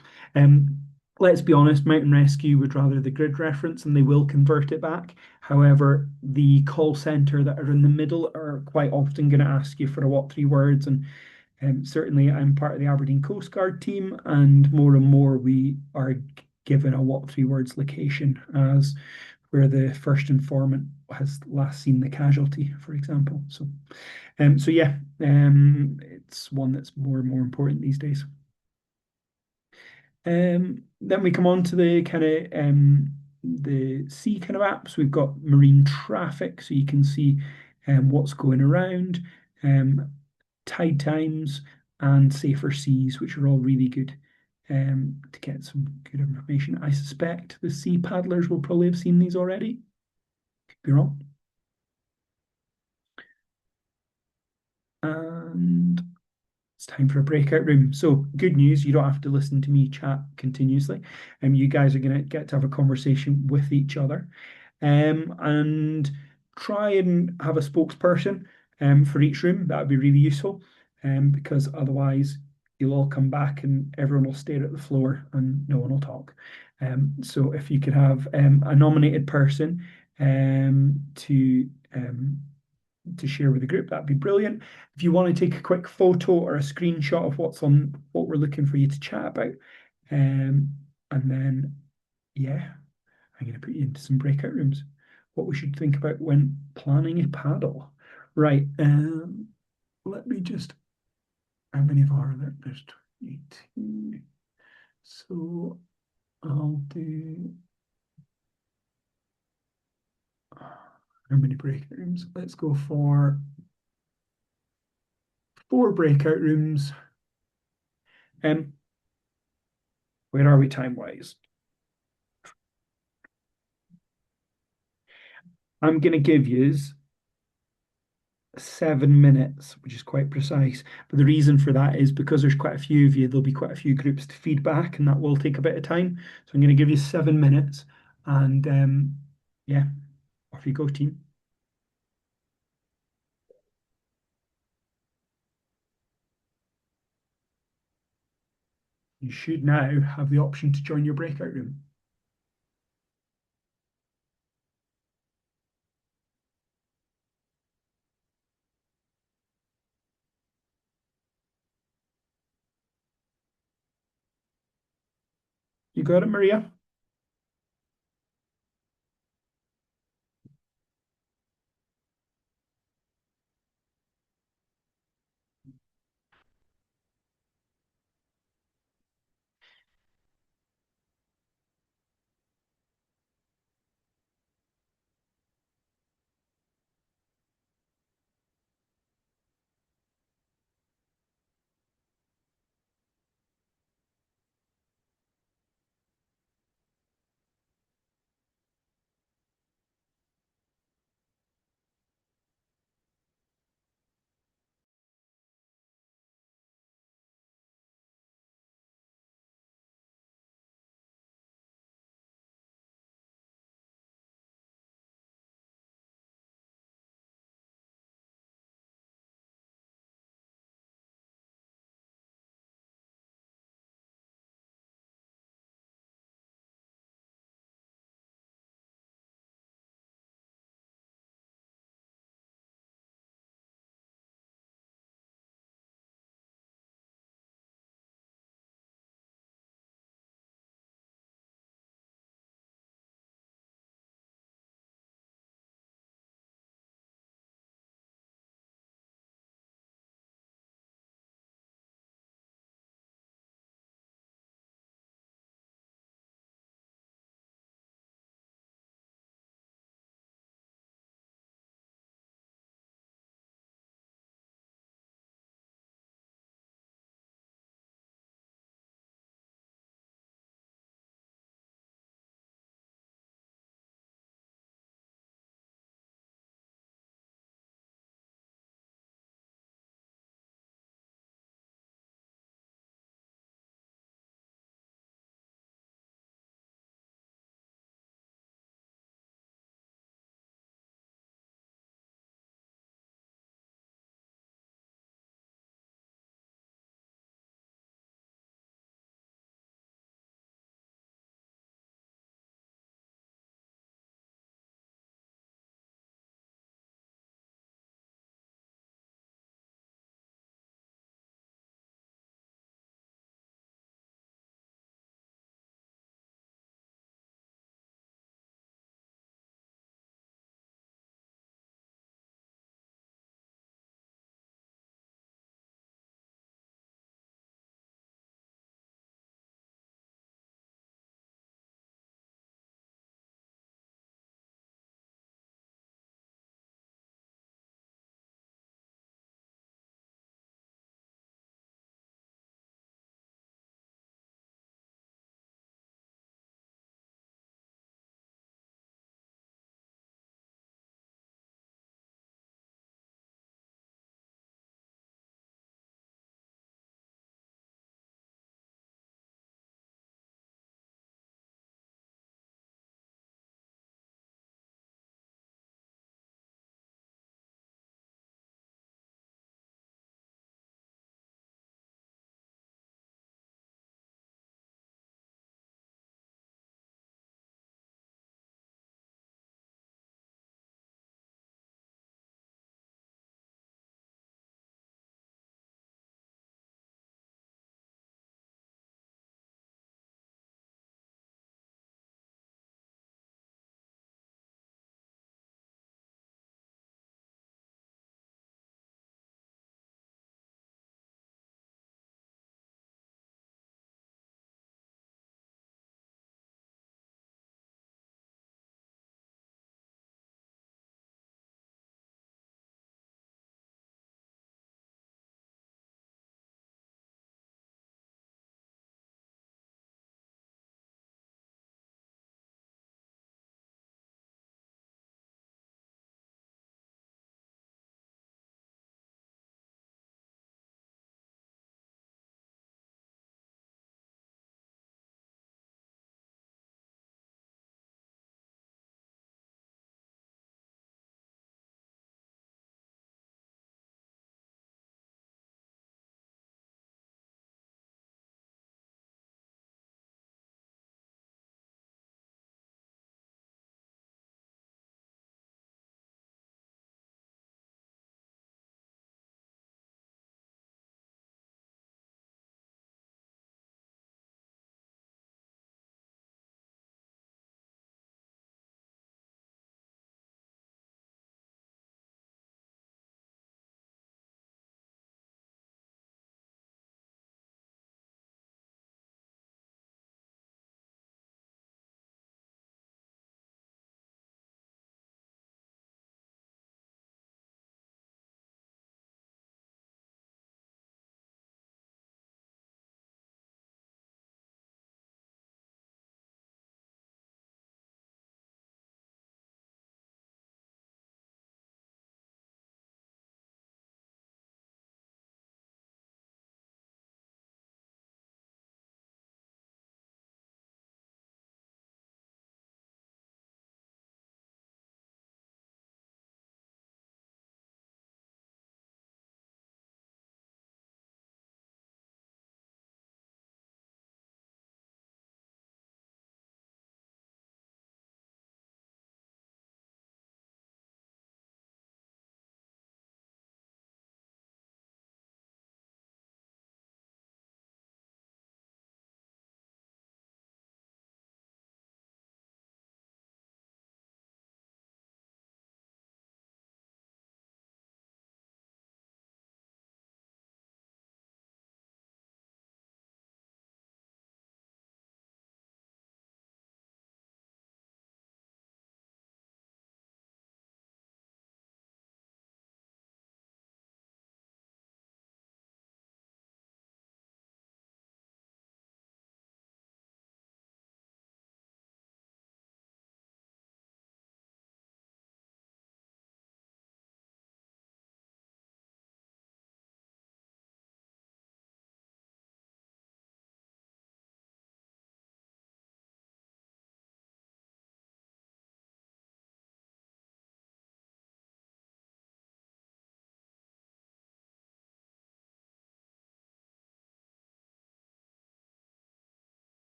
Let's be honest, Mountain Rescue would rather the grid reference and they will convert it back. However, the call center that are in the middle are quite often going to ask you for a What 3 Words. And certainly I'm part of the Aberdeen Coast Guard team, and more we are given a What 3 Words location as where the first informant has last seen the casualty, for example. So yeah, It's one that's more and more important these days. Then we come on to the kind of the sea kind of apps. We've got marine traffic, so you can see what's going around, tide times, and safer seas, which are all really good to get some good information. I suspect the sea paddlers will probably have seen these already. Could be wrong. And it's time for a breakout room. So good news, you don't have to listen to me chat continuously. You guys are going to get to have a conversation with each other. And try and have a spokesperson for each room. That would be really useful because otherwise you'll all come back and everyone will stare at the floor and no one will talk. So if you could have a nominated person to share with the group, that'd be brilliant. If you want to take a quick photo or a screenshot of what's on what we're looking for you to chat about, and then yeah, I'm going to put you into some breakout rooms. What we should think about when planning a paddle, right? Let me just. How many are there? There's 22. So I'll do. How many breakout rooms? Let's go for 4 breakout rooms. Where are we time-wise? I'm going to give you 7 minutes, which is quite precise. But the reason for that is because there's quite a few of you, there'll be quite a few groups to feed back, and that will take a bit of time. So I'm going to give you 7 minutes, and yeah, off you go, team. You should now have the option to join your breakout room. You got it, Maria?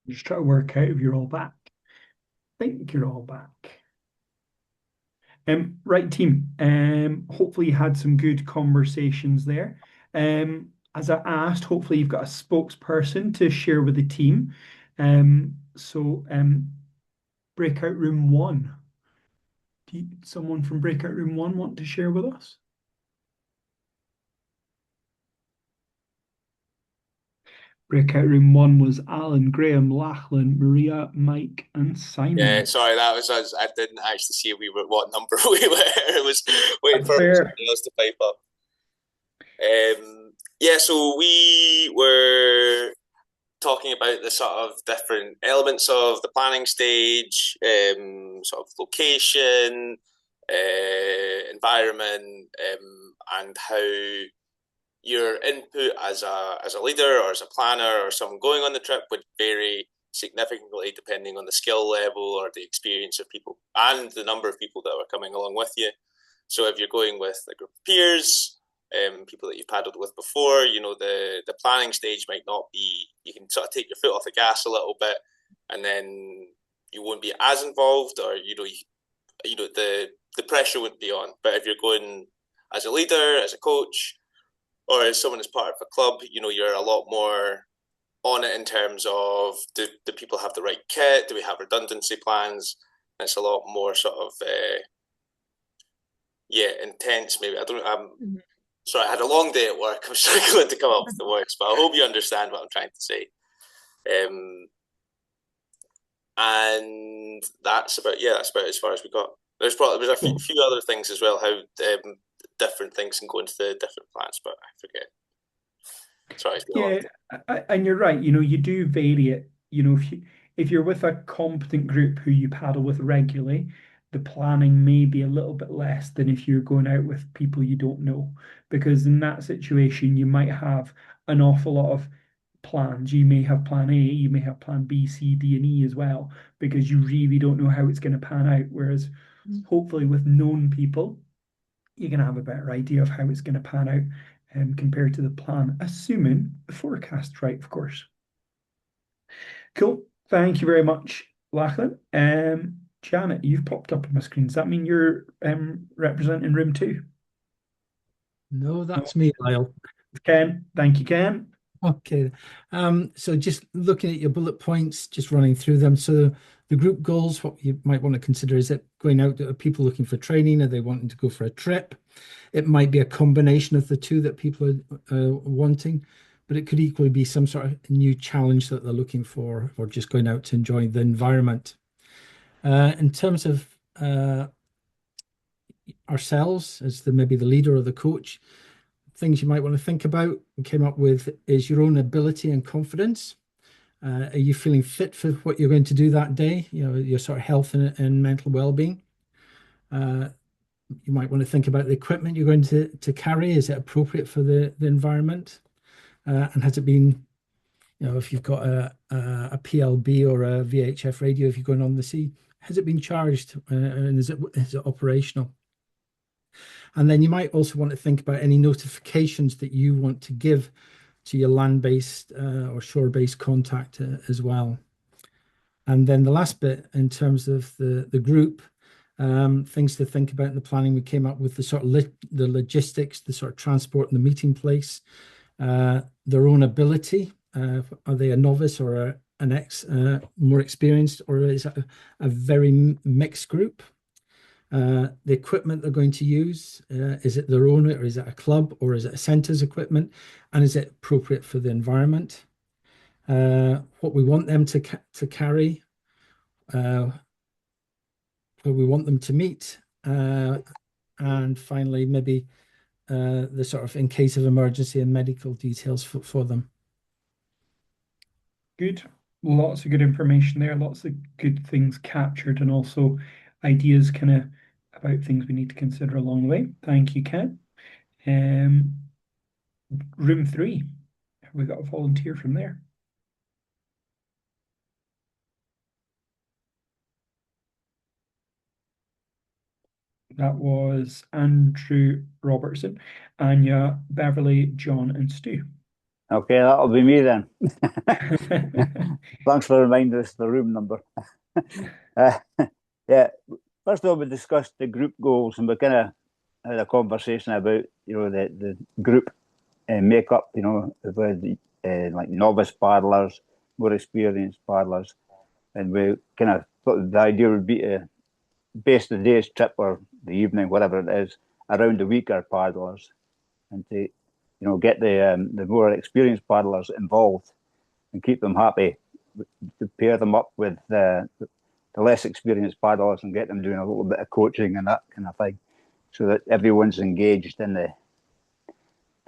Just try to work out if you're all back. I think you're all back. Right, team. Hopefully you had some good conversations there. As I asked, hopefully you've got a spokesperson to share with the team. So breakout room 1. Someone from breakout room 1 want to share with us? Breakout room 1 was Alan, Graham, Lachlan, Maria, Mike, and Simon. Yeah, sorry, I didn't actually see what number we were. I was waiting That's for fair. somebody else to pipe up. Yeah, so we were talking about the sort of different elements of the planning stage, sort of location, environment, and how your input as a leader or as a planner or someone going on the trip would vary significantly depending on the skill level or the experience of people and the number of people that are coming along with you. So if you're going with a group of peers, people that you've paddled with before, the planning stage might not be, you can sort of take your foot off the gas a little bit and then you won't be as involved, or the pressure wouldn't be on. But if you're going as a leader, as a coach, or as someone as part of a club, you're a lot more on it in terms of do people have the right kit? Do we have redundancy plans? And it's a lot more sort of intense. Maybe sorry, I had a long day at work. I'm struggling to come up with the words, but I hope you understand what I'm trying to say. And that's about as far as we got. There's a few other things as well, how different things can go into the different plans, but I forget. Sorry, it's been a long Yeah, and you're right. You do vary it. If you're with a competent group who you paddle with regularly, the planning may be a little bit less than if you're going out with people you don't know, because in that situation you might have an awful lot of plans. You may have plan A, you may have plan B, C, D, and E as well, because you really don't know how it's going to pan out. Whereas hopefully with known people, you're going to have a better idea of how it's going to pan out compared to the plan, assuming the forecast's right, of course. Cool. Thank you very much, Lachlan. Janet, you've popped up on my screen. Does that mean you're representing room 2? No, that's me, Lyle. Ken. Thank you, Ken. Okay. So just looking at your bullet points, just running through them. So the group goals, what you might want to consider, is it going out, are people looking for training? Are they wanting to go for a trip? It might be a combination of the two that people are wanting, but it could equally be some sort of new challenge that they're looking for, or just going out to enjoy the environment. In terms of ourselves as maybe the leader or the coach, things you might want to think about and came up with is your own ability and confidence. Are you feeling fit for what you're going to do that day? Your sort of health and mental well-being. You might want to think about the equipment you're going to carry. Is it appropriate for the environment? And has it been, if you've got a PLB or a VHF radio, if you're going on the sea, has it been charged and is it operational? And then you might also want to think about any notifications that you want to give to your land-based or shore-based contact as well. And then the last bit, in terms of the group, things to think about in the planning, we came up with the sort of the logistics, the sort of transport and the meeting place, their own ability. Are they a novice or an more experienced, or is it a very mixed group? The equipment they're going to use, is it their own, or is it a club, or is it a centre's equipment, and is it appropriate for the environment? What we want them to carry, where we want them to meet, and finally maybe the sort of in case of emergency and medical details for them. Good. Lots of good information there, lots of good things captured, and also ideas kind of about things we need to consider along the way. Thank you, Ken. Room 3. Have we got a volunteer from there? That was Andrew Robertson, Anya, Beverly, John, and Stu. Okay, that'll be me then. Thanks for reminding us the room number. Yeah, first of all, we discussed the group goals, and we kind of had a conversation about, the group makeup, with like novice paddlers, more experienced paddlers, and we kind of thought the idea would be to base the day's trip or the evening, whatever it is, around the weaker paddlers, and to get the more experienced paddlers involved and keep them happy, to pair them up with the less experienced paddlers and get them doing a little bit of coaching and that kind of thing, so that everyone's engaged in the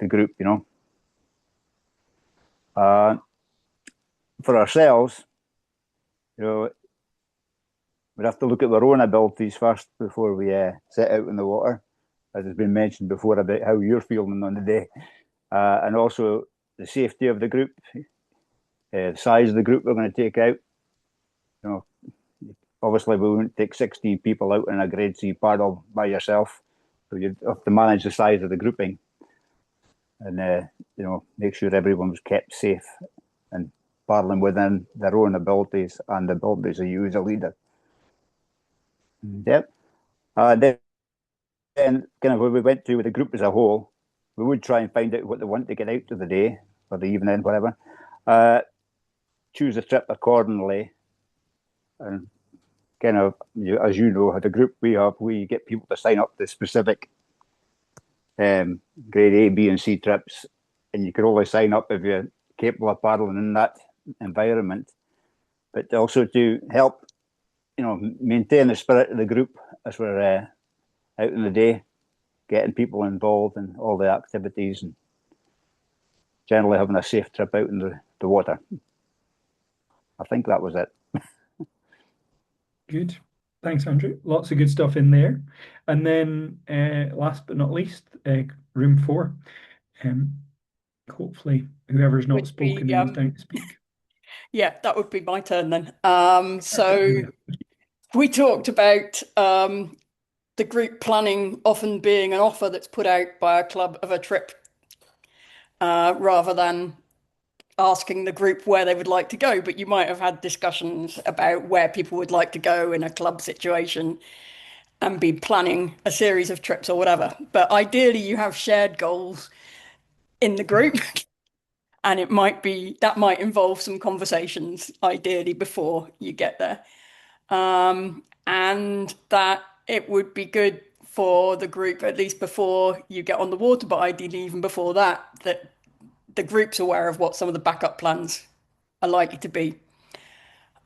group, For ourselves, we'd have to look at our own abilities first before we set out in the water, as has been mentioned before about how you're feeling on the day, and also the safety of the group, the size of the group we're going to take out. Obviously we won't take 16 people out in a grade C paddle by yourself, so you have to manage the size of the grouping, and make sure everyone's kept safe and paddling within their own abilities and the abilities of you as a leader. Yep. Then kind of when we went through with the group as a whole, we would try and find out what they want to get out of the day or the evening, whatever. Choose a trip accordingly, and kind of, as you know, the group we get people to sign up to specific grade A, B, and C trips, and you can only sign up if you're capable of paddling in that environment. But also to help, maintain the spirit of the group as we're out in the day, getting people involved in all the activities, and generally having a safe trip out in the water. I think that was it. Good. Thanks, Andrew. Lots of good stuff in there. And then last but not least, room 4. Hopefully whoever's not spoken is down to speak. Yeah, that would be my turn then. So we talked about the group planning often being an offer that's put out by a club of a trip, rather than asking the group where they would like to go. But you might have had discussions about where people would like to go in a club situation and be planning a series of trips or whatever. But ideally you have shared goals in the group, and that might involve some conversations ideally before you get there. And that it would be good for the group, at least before you get on the water, but ideally even before that the group's aware of what some of the backup plans are likely to be.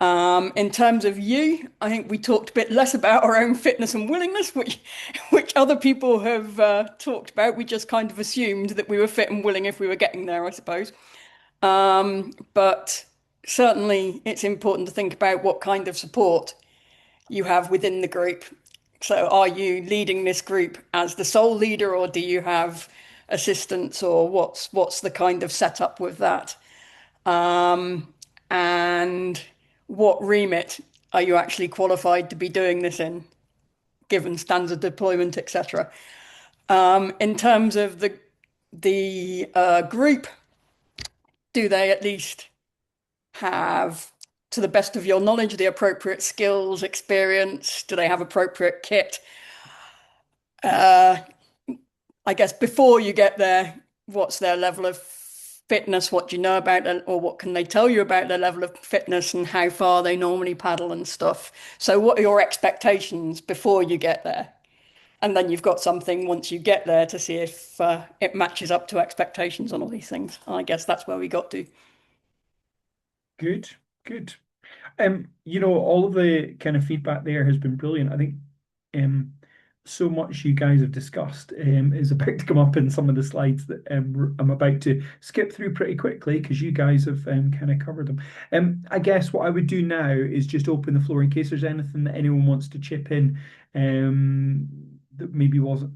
In terms of you, I think we talked a bit less about our own fitness and willingness, which other people have talked about. We just kind of assumed that we were fit and willing if we were getting there, I suppose. But certainly it's important to think about what kind of support you have within the group. So are you leading this group as the sole leader, or do you have assistants, or what's the kind of setup with that? And what remit are you actually qualified to be doing this in, given standard deployment, etc.? In terms of the group, do they at least have, to the best of your knowledge, the appropriate skills, experience? Do they have appropriate kit? I guess before you get there, what's their level of fitness? What do you know about them, or what can they tell you about their level of fitness and how far they normally paddle and stuff? So what are your expectations before you get there? And then you've got something once you get there to see if it matches up to expectations on all these things. I guess that's where we got to. Good. All of the kind of feedback there has been brilliant. I think so much you guys have discussed is about to come up in some of the slides that I'm about to skip through pretty quickly, because you guys have kind of covered them. I guess what I would do now is just open the floor in case there's anything that anyone wants to chip in that maybe wasn't,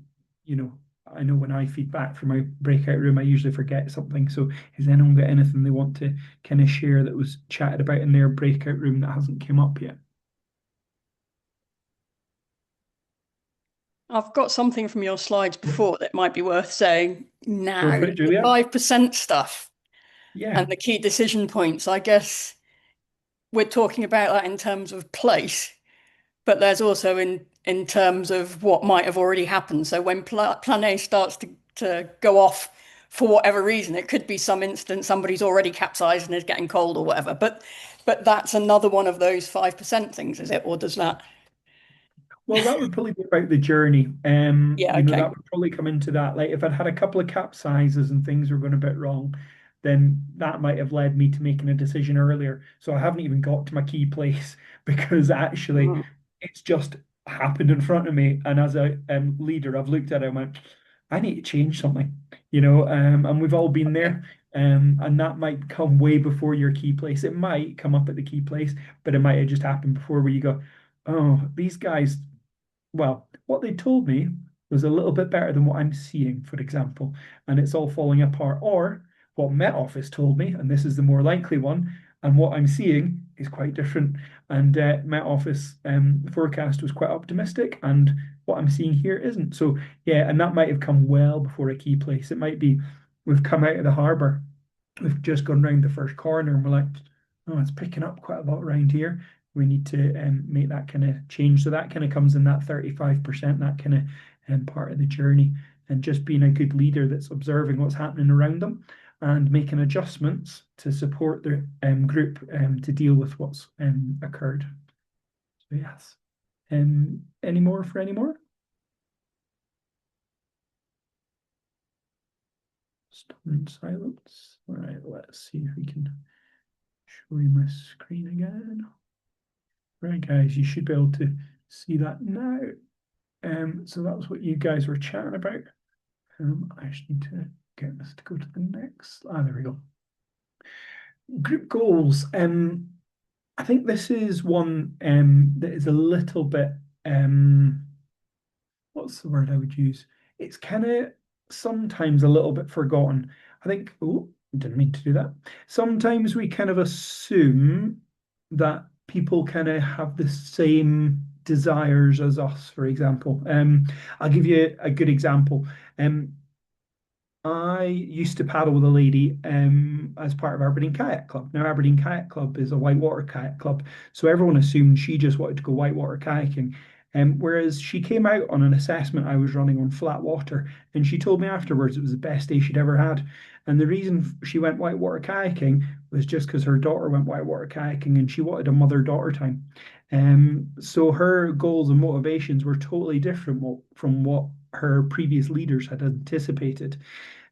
I know when I feed back from my breakout room, I usually forget something. So has anyone got anything they want to kind of share that was chatted about in their breakout room that hasn't come up yet? I've got something from your slides before that might be worth saying now. Go for it, Julia. 5% stuff. Yeah. And the key decision points, I guess we're talking about that in terms of place, but there's also in terms of what might have already happened. So when plan A starts to go off for whatever reason, it could be some instance somebody's already capsized and is getting cold or whatever. But that's another one of those 5% things, is it? Or does that? Well, that would probably be about the journey. Yeah, You know, okay. that would probably come into that. Like if I'd had a couple of capsizes and things were going a bit wrong, then that might have led me to making a decision earlier. So I haven't even got to my key place because actually it's just happened in front of me. And as a leader, I've looked at it and went, I need to change something, you know, and we've all been there. And that might come way before your key place. It might come up at the key place, but it might have just happened before where you go, oh, these guys, well, what they told me was a little bit better than what I'm seeing, for example, and it's all falling apart. Or what Met Office told me, and this is the more likely one, and what I'm seeing is quite different. And Met Office forecast was quite optimistic, and what I'm seeing here isn't. So yeah, and that might have come well before a key place. It might be we've come out of the harbour, we've just gone round the first corner, and we're like, oh, it's picking up quite a lot around here. We need to make that kind of change. So that kind of comes in that 35%, that kind of part of the journey, and just being a good leader that's observing what's happening around them and making adjustments to support the group to deal with what's occurred. So yes. Any more for any more? Stunned silence. All right, let's see if we can show you my screen again. Right, guys, you should be able to see that now. So that was what you guys were chatting about. I just need to get this to go to the next. There we go. Group goals. I think this is one that is a little bit what's the word I would use? It's kind of sometimes a little bit forgotten. I think, oh, didn't mean to do that. Sometimes we kind of assume that people kind of have the same desires as us, for example. I'll give you a good example. I used to paddle with a lady as part of Aberdeen Kayak Club. Now, Aberdeen Kayak Club is a whitewater kayak club, so everyone assumed she just wanted to go whitewater kayaking. Whereas she came out on an assessment I was running on flat water, and she told me afterwards it was the best day she'd ever had. And the reason she went whitewater kayaking was just because her daughter went whitewater kayaking and she wanted a mother-daughter time. So her goals and motivations were totally different from what her previous leaders had anticipated.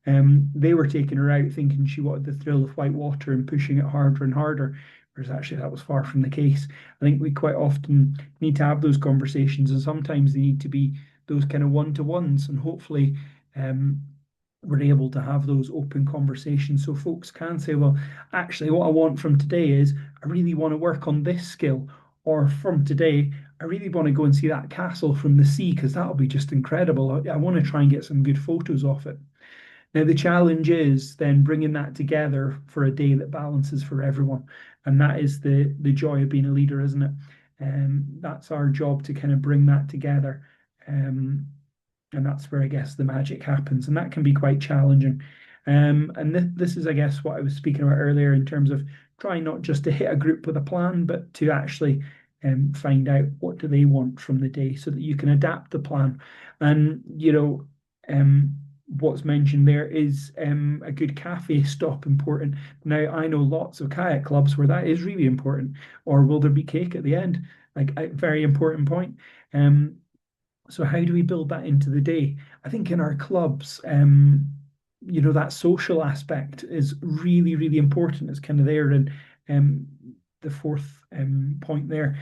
They were taking her out thinking she wanted the thrill of whitewater and pushing it harder and harder, whereas actually that was far from the case. I think we quite often need to have those conversations, and sometimes they need to be those kind of one-to-ones, and hopefully we're able to have those open conversations so folks can say, well, actually what I want from today is I really want to work on this skill, or from today I really want to go and see that castle from the sea because that'll be just incredible. I want to try and get some good photos of it. Now, the challenge is then bringing that together for a day that balances for everyone. And that is the joy of being a leader, isn't it? That's our job, to kind of bring that together. And that's where I guess the magic happens. And that can be quite challenging. And this is, I guess, what I was speaking about earlier in terms of trying not just to hit a group with a plan, but to actually find out what do they want from the day so that you can adapt the plan. And, you know, what's mentioned there is a good cafe stop important. Now, I know lots of kayak clubs where that is really important. Or will there be cake at the end? Like a very important point. So how do we build that into the day? I think in our clubs, you know, that social aspect is really, really important. It's kind of there. And the fourth point there,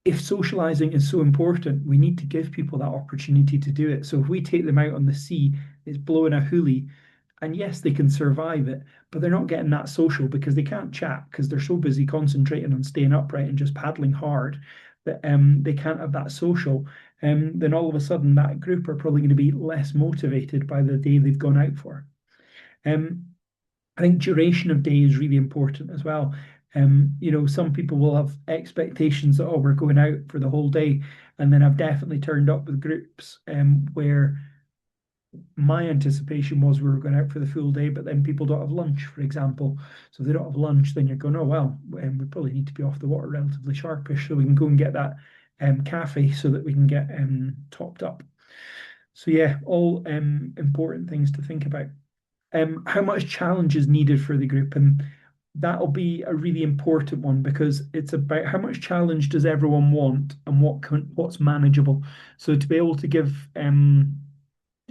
if socializing is so important, we need to give people that opportunity to do it. So if we take them out on the sea, it's blowing a hoolie, and yes, they can survive it, but they're not getting that social because they can't chat because they're so busy concentrating on staying upright and just paddling hard that they can't have that social. Then all of a sudden that group are probably going to be less motivated by the day they've gone out for. I think duration of day is really important as well. You know, some people will have expectations that, oh, we're going out for the whole day. And then I've definitely turned up with groups where my anticipation was we were going out for the full day, but then people don't have lunch, for example. So if they don't have lunch, then you're going, oh, well, we probably need to be off the water relatively sharpish so we can go and get that cafe so that we can get topped up. So yeah, all important things to think about. How much challenge is needed for the group? And that'll be a really important one because it's about how much challenge does everyone want and what's manageable. So to be able to give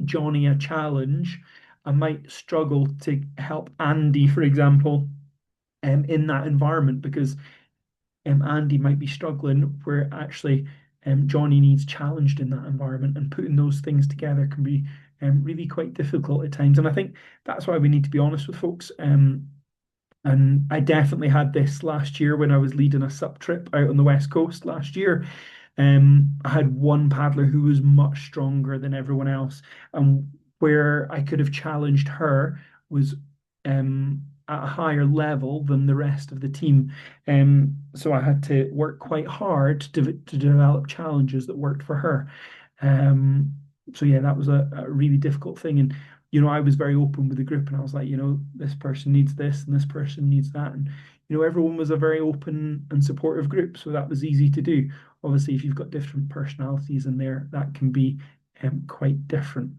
Johnny a challenge, I might struggle to help Andy, for example, in that environment because Andy might be struggling where actually Johnny needs challenged in that environment, and putting those things together can be really quite difficult at times. And I think that's why we need to be honest with folks. And I definitely had this last year when I was leading a SUP trip out on the West Coast last year. I had one paddler who was much stronger than everyone else, and where I could have challenged her was at a higher level than the rest of the team. So I had to work quite hard to develop challenges that worked for her. So yeah, that was a really difficult thing. And I was very open with the group, and I was like, this person needs this and this person needs that. And everyone was a very open and supportive group, so that was easy to do. Obviously, if you've got different personalities in there, that can be quite different.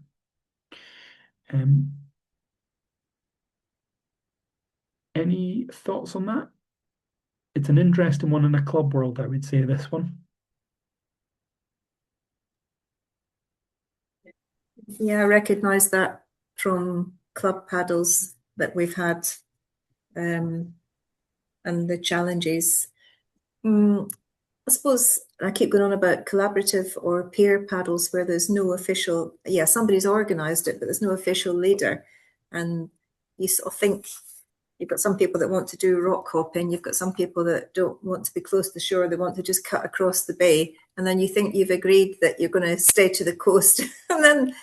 Any thoughts on that? It's an interesting one in the club world, I would say, this one. Yeah, I recognise that from club paddles that we've had, and the challenges. I suppose I keep going on about collaborative or peer paddles where there's no official, somebody's organised it, but there's no official leader. And you sort of think you've got some people that want to do rock hopping, you've got some people that don't want to be close to the shore, they want to just cut across the bay. And then you think you've agreed that you're going to stay to the coast. And then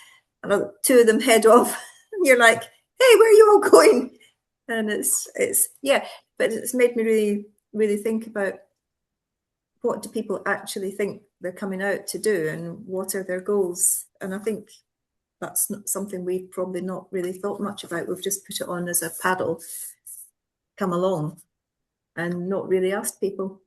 two of them head off. And you're like, hey, where are you all going? And but it's made me really, really think about what do people actually think they're coming out to do and what are their goals? And I think that's not something we've probably not really thought much about. We've just put it on as a paddle, come along, and not really asked people.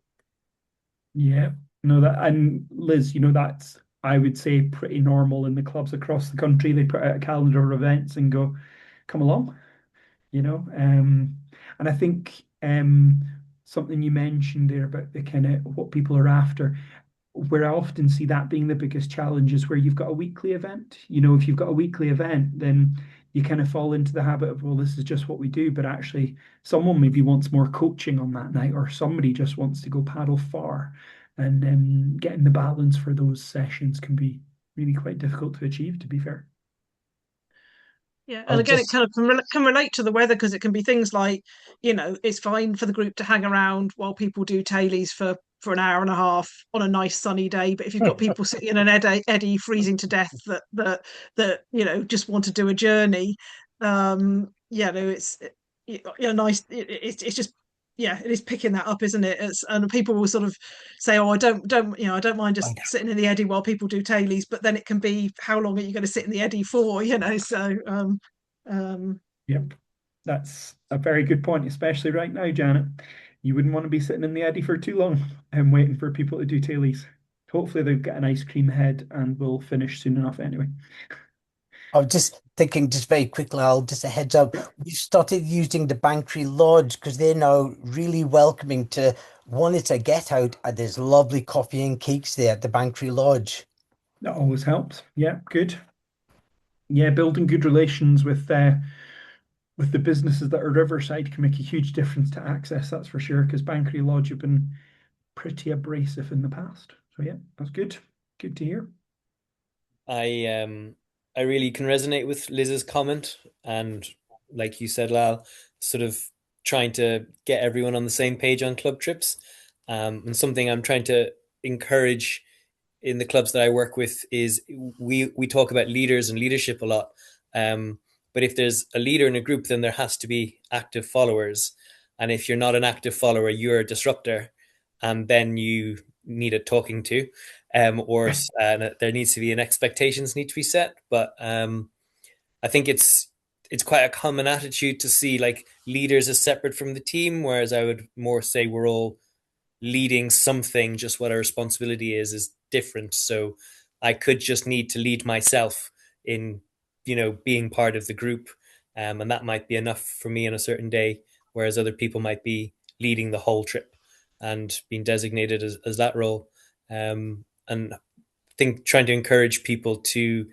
Yeah, no, and Liz, that's, I would say, pretty normal in the clubs across the country. They put out a calendar of events and go, come along, and I think something you mentioned there about the kind of what people are after, where I often see that being the biggest challenge is where you've got a weekly event. If you've got a weekly event, then you kind of fall into the habit of, well, this is just what we do. But actually, someone maybe wants more coaching on that night, or somebody just wants to go paddle far. And getting the balance for those sessions can be really quite difficult to achieve, to be fair. Yeah, and again, it kind of can relate to the weather because it can be things like, it's fine for the group to hang around while people do tailies for an hour and a half on a nice sunny day. But if you've got people sitting in an eddy freezing to death that just want to do a journey, it's nice. It's just it is picking that up, isn't it? And people will sort of say, "Oh, I don't mind just sitting in the eddy while people do tailies," but then it can be, how long are you going to sit in the eddy for? So yep, that's a very good point, especially right now, Janet. You wouldn't want to be sitting in the eddy for too long and waiting for people to do tailies. Hopefully they'll get an ice cream head and we'll finish soon enough anyway. I was just thinking, just very quickly, I'll just a heads up. We've started using the Banchory Lodge because they're now really welcoming to one. It's a get out, and there's lovely coffee and cakes there at the Banchory Lodge. That always helps. Yeah, good. Yeah, building good relations with the businesses that are riverside can make a huge difference to access. That's for sure. Because Banchory Lodge have been pretty abrasive in the past. So yeah, that's good. Good to hear. I really can resonate with Liz's comment, and like you said, Lal, sort of trying to get everyone on the same page on club trips. And something I'm trying to encourage in the clubs that I work with is we talk about leaders and leadership a lot. But if there's a leader in a group, then there has to be active followers. And if you're not an active follower, you're a disruptor, and then you need a talking to. Or there needs to be expectations need to be set. But I think it's quite a common attitude to see like leaders as separate from the team, whereas I would more say we're all leading something, just what our responsibility is different. So I could just need to lead myself in, being part of the group. And that might be enough for me on a certain day, whereas other people might be leading the whole trip and being designated as that role. And I think trying to encourage people to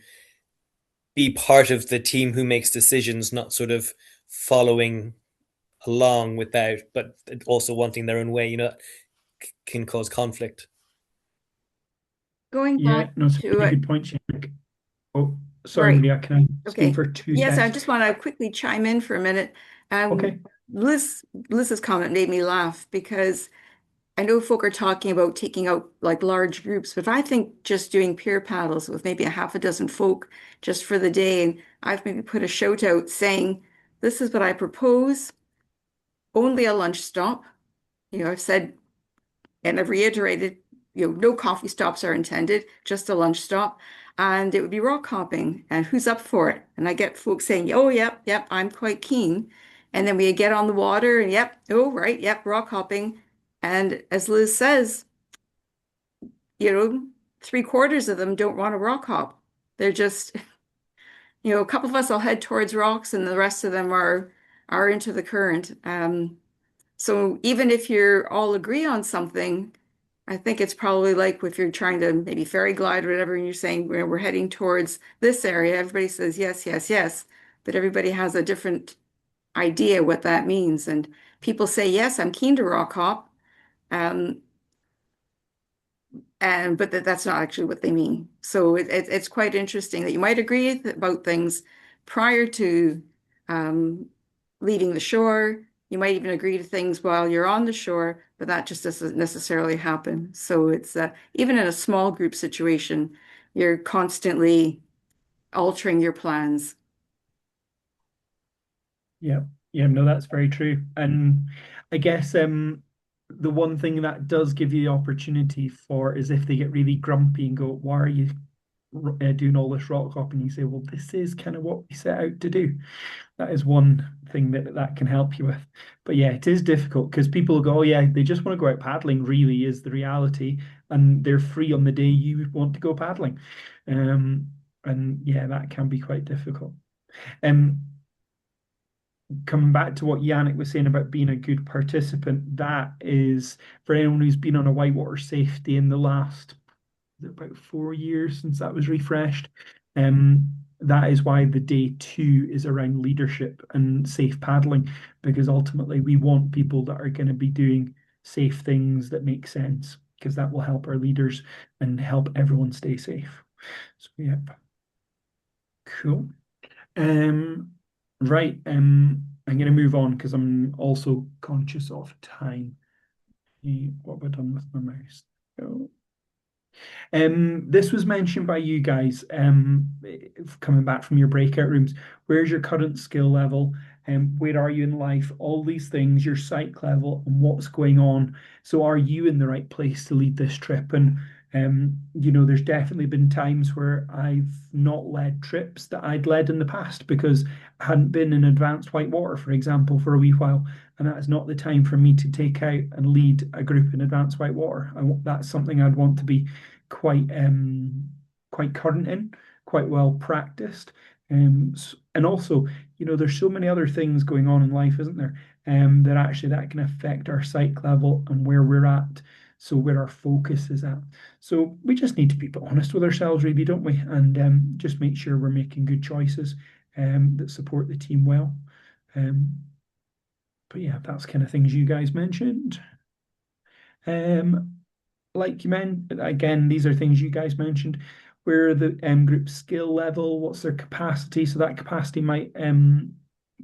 be part of the team who makes decisions, not sort of following along without, but also wanting their own way, can cause conflict. Going Yeah, back no, it's a to really it, good point, Shannon. Oh, sorry, right. Maria, can I Okay. speak for 2 Yes, I seconds? just want to quickly chime in for a minute. Okay. Liz's comment made me laugh because I know folk are talking about taking out like large groups, but I think just doing peer paddles with maybe a half a dozen folk just for the day, and I've maybe put a shout out saying, this is what I propose, only a lunch stop. I've said, and I've reiterated, no coffee stops are intended, just a lunch stop. And it would be rock hopping. And who's up for it? And I get folks saying, oh, yep, I'm quite keen. And then we get on the water and oh, right, rock hopping. And as Liz says, 3/4 of them don't want to rock hop. They're just, a couple of us will head towards rocks and the rest of them are into the current. So even if you're all agree on something, I think it's probably like if you're trying to maybe ferry glide or whatever, and you're saying we're heading towards this area, everybody says yes, yes, yes, but everybody has a different idea what that means. And people say, yes, I'm keen to rock hop. But that's not actually what they mean. So it's quite interesting that you might agree about things prior to leaving the shore. You might even agree to things while you're on the shore, but that just doesn't necessarily happen. So it's even in a small group situation, you're constantly altering your plans. Yeah, no, that's very true. And I guess the one thing that does give you the opportunity for is if they get really grumpy and go, why are you doing all this rock hopping? You say, well, this is kind of what we set out to do. That is one thing that can help you with. But yeah, it is difficult because people go, oh yeah, they just want to go out paddling, really is the reality. And they're free on the day you want to go paddling. And yeah, that can be quite difficult. Coming back to what Yannick was saying about being a good participant, that is for anyone who's been on a whitewater safety in the last about 4 years since that was refreshed. That is why the day 2 is around leadership and safe paddling, because ultimately we want people that are going to be doing safe things that make sense, because that will help our leaders and help everyone stay safe. So yeah, cool. Right, I'm going to move on because I'm also conscious of time. What have I done with my mouse? Oh. This was mentioned by you guys coming back from your breakout rooms. Where's your current skill level? Where are you in life? All these things, your psych level, and what's going on. So are you in the right place to lead this trip? And there's definitely been times where I've not led trips that I'd led in the past because I hadn't been in advanced whitewater, for example, for a wee while. And that is not the time for me to take out and lead a group in advanced whitewater. That's something I'd want to be quite current in, quite well practiced. And also, there's so many other things going on in life, isn't there? That can affect our psych level and where we're at. So where our focus is at. So we just need to be honest with ourselves, really, don't we? And just make sure we're making good choices that support the team well. But yeah, that's kind of things you guys mentioned. Like you mentioned, again, these are things you guys mentioned. Where the group skill level, what's their capacity? So that capacity might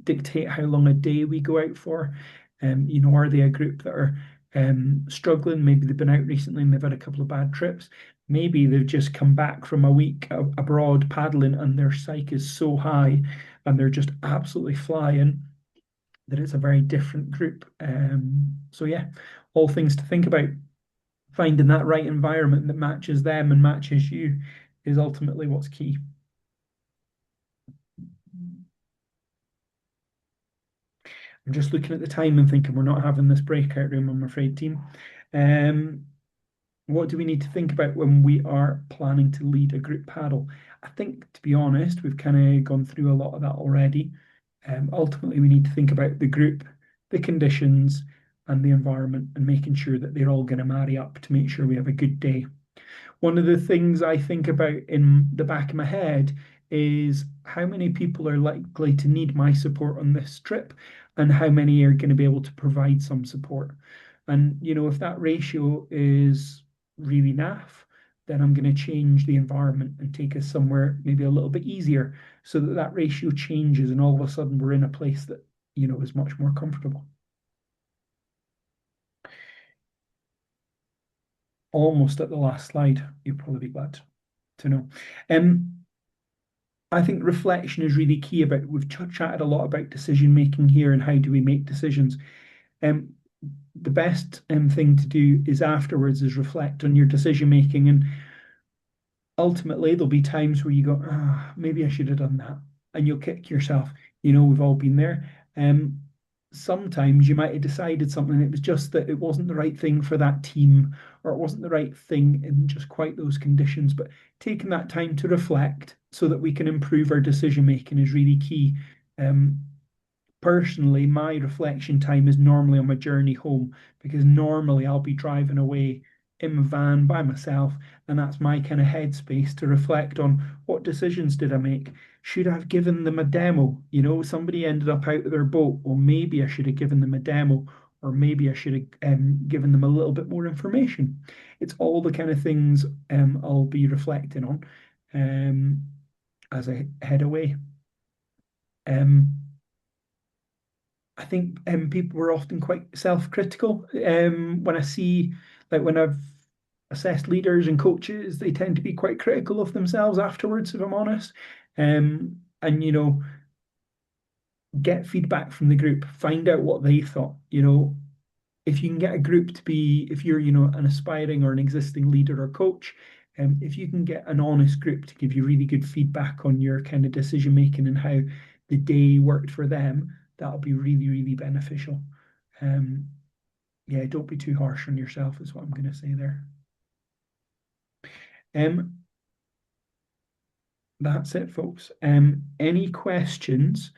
dictate how long a day we go out for. Are they a group that are struggling? Maybe they've been out recently and they've had a couple of bad trips. Maybe they've just come back from a week abroad paddling and their psyche is so high and they're just absolutely flying that it's a very different group. So yeah, all things to think about. Finding that right environment that matches them and matches you is ultimately what's key. I'm just looking at the time and thinking we're not having this breakout room, I'm afraid, team. What do we need to think about when we are planning to lead a group paddle? I think, to be honest, we've kind of gone through a lot of that already. Ultimately, we need to think about the group, the conditions, and the environment, and making sure that they're all going to marry up to make sure we have a good day. One of the things I think about in the back of my head is how many people are likely to need my support on this trip, and how many are going to be able to provide some support. And, you know, if that ratio is really naff, then I'm going to change the environment and take us somewhere maybe a little bit easier, so that that ratio changes and all of a sudden we're in a place that, you know, is much more comfortable. Almost at the last slide, you'll probably be glad to know. I think reflection is really key. We've chatted a lot about decision making here and how do we make decisions. The best thing to do is afterwards is reflect on your decision making, and ultimately there'll be times where you go, maybe I should have done that, and you'll kick yourself. You know, we've all been there. Sometimes you might have decided something, it was just that it wasn't the right thing for that team, or it wasn't the right thing in just quite those conditions. But taking that time to reflect so that we can improve our decision making is really key. Personally, my reflection time is normally on my journey home, because normally I'll be driving away in my van by myself, and that's my kind of headspace to reflect on what decisions did I make. Should I have given them a demo? You know, somebody ended up out of their boat, or maybe I should have given them a demo, or maybe I should have given them a little bit more information. It's all the kind of things I'll be reflecting on as I head away. I think people were often quite self-critical. When I see, like when I've assessed leaders and coaches, they tend to be quite critical of themselves afterwards, if I'm honest. And, you know, get feedback from the group, find out what they thought. You know, if you can get a group to be, if you're, you know, an aspiring or an existing leader or coach, if you can get an honest group to give you really good feedback on your kind of decision making and how the day worked for them, that'll be really, really beneficial. Yeah, don't be too harsh on yourself is what I'm going to say there. That's it, folks. Any questions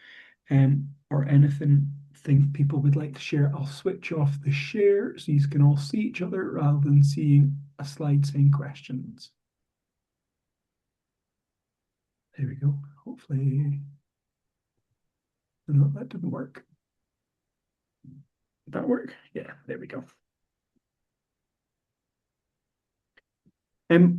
or anything think people would like to share? I'll switch off the share so you can all see each other rather than seeing a slide saying questions. There we go. Hopefully, no, that didn't work. Did that work? Yeah, there we go.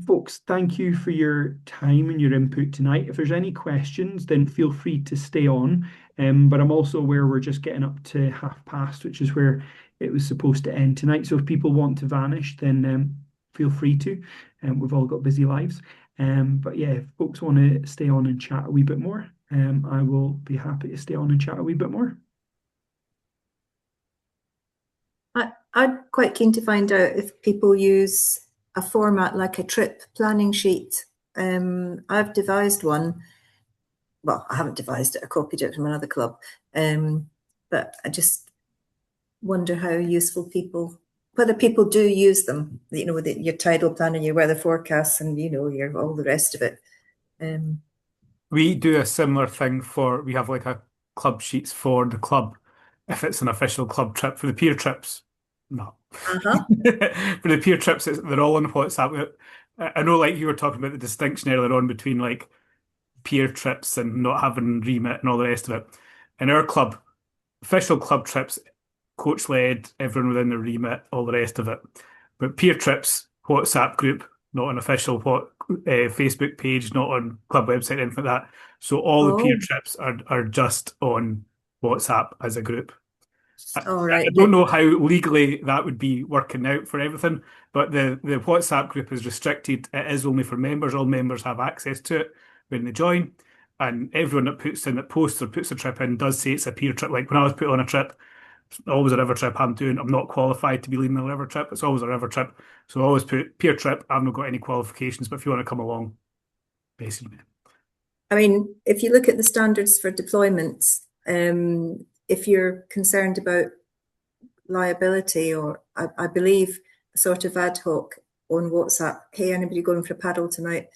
Folks, thank you for your time and your input tonight. If there's any questions, then feel free to stay on. But I'm also aware we're just getting up to past, which is where it was supposed to end tonight. So if people want to vanish, then feel free to. We've all got busy lives. But yeah, if folks want to stay on and chat a wee bit more, I will be happy to stay on and chat a wee bit more. I'm quite keen to find out if people use a format like a trip planning sheet. I've devised one. Well, I haven't devised it, I copied it from another club. But I just wonder how useful whether people do use them, you know, with your tidal planner, your weather forecasts, and, you know, all the rest of it. We do a similar thing we have like a club sheets for the club if it's an official club trip. For the peer trips, no. For the peer trips, they're all on WhatsApp. I know, like you were talking about the distinction earlier on between like peer trips and not having remit and all the rest of it. In our club, official club trips, coach led, everyone within the remit, all the rest of it. But peer trips, WhatsApp group, not an official Facebook page, not on club website, anything like that. So all the peer trips are just on WhatsApp as a group. Right. I don't know how legally that would be working out for everything, but the WhatsApp group is restricted. It is only for members. All members have access to it when they join, and everyone that posts or puts a trip in does say it's a peer trip. Like when I was put on a trip, it's always a river trip I'm doing. I'm not qualified to be leading a river trip. It's always a river trip. So I always put peer trip. I've not got any qualifications, but if you want to come along, basically. I mean, if you look at the standards for deployment, if you're concerned about liability, or I believe sort of ad hoc on WhatsApp, hey, anybody going for a paddle tonight,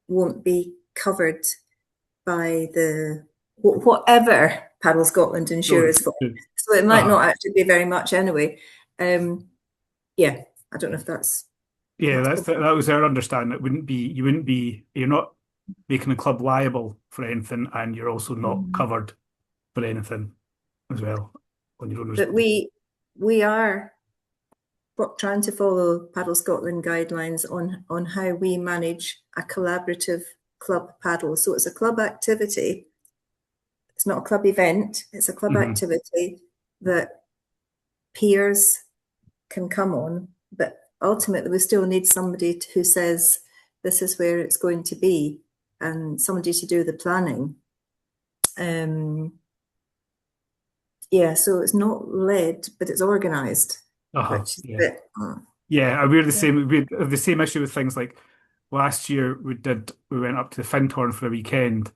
won't be covered by the whatever Paddle Scotland insures for. So it might not actually be very much anyway. Yeah, I don't know if that's. Yeah, that was our understanding. You're not making the club liable for anything, and you're also not covered for anything as well on your own. But we are trying to follow Paddle Scotland guidelines on how we manage a collaborative club paddle. So it's a club activity. It's not a club event. It's a club activity that peers can come on, but ultimately we still need somebody who says this is where it's going to be, and somebody to do the planning. Yeah, so it's not led, but it's organised. Which is a bit, Yeah, we're the same. We have the same issue with things like last year we went up to Findhorn for a weekend,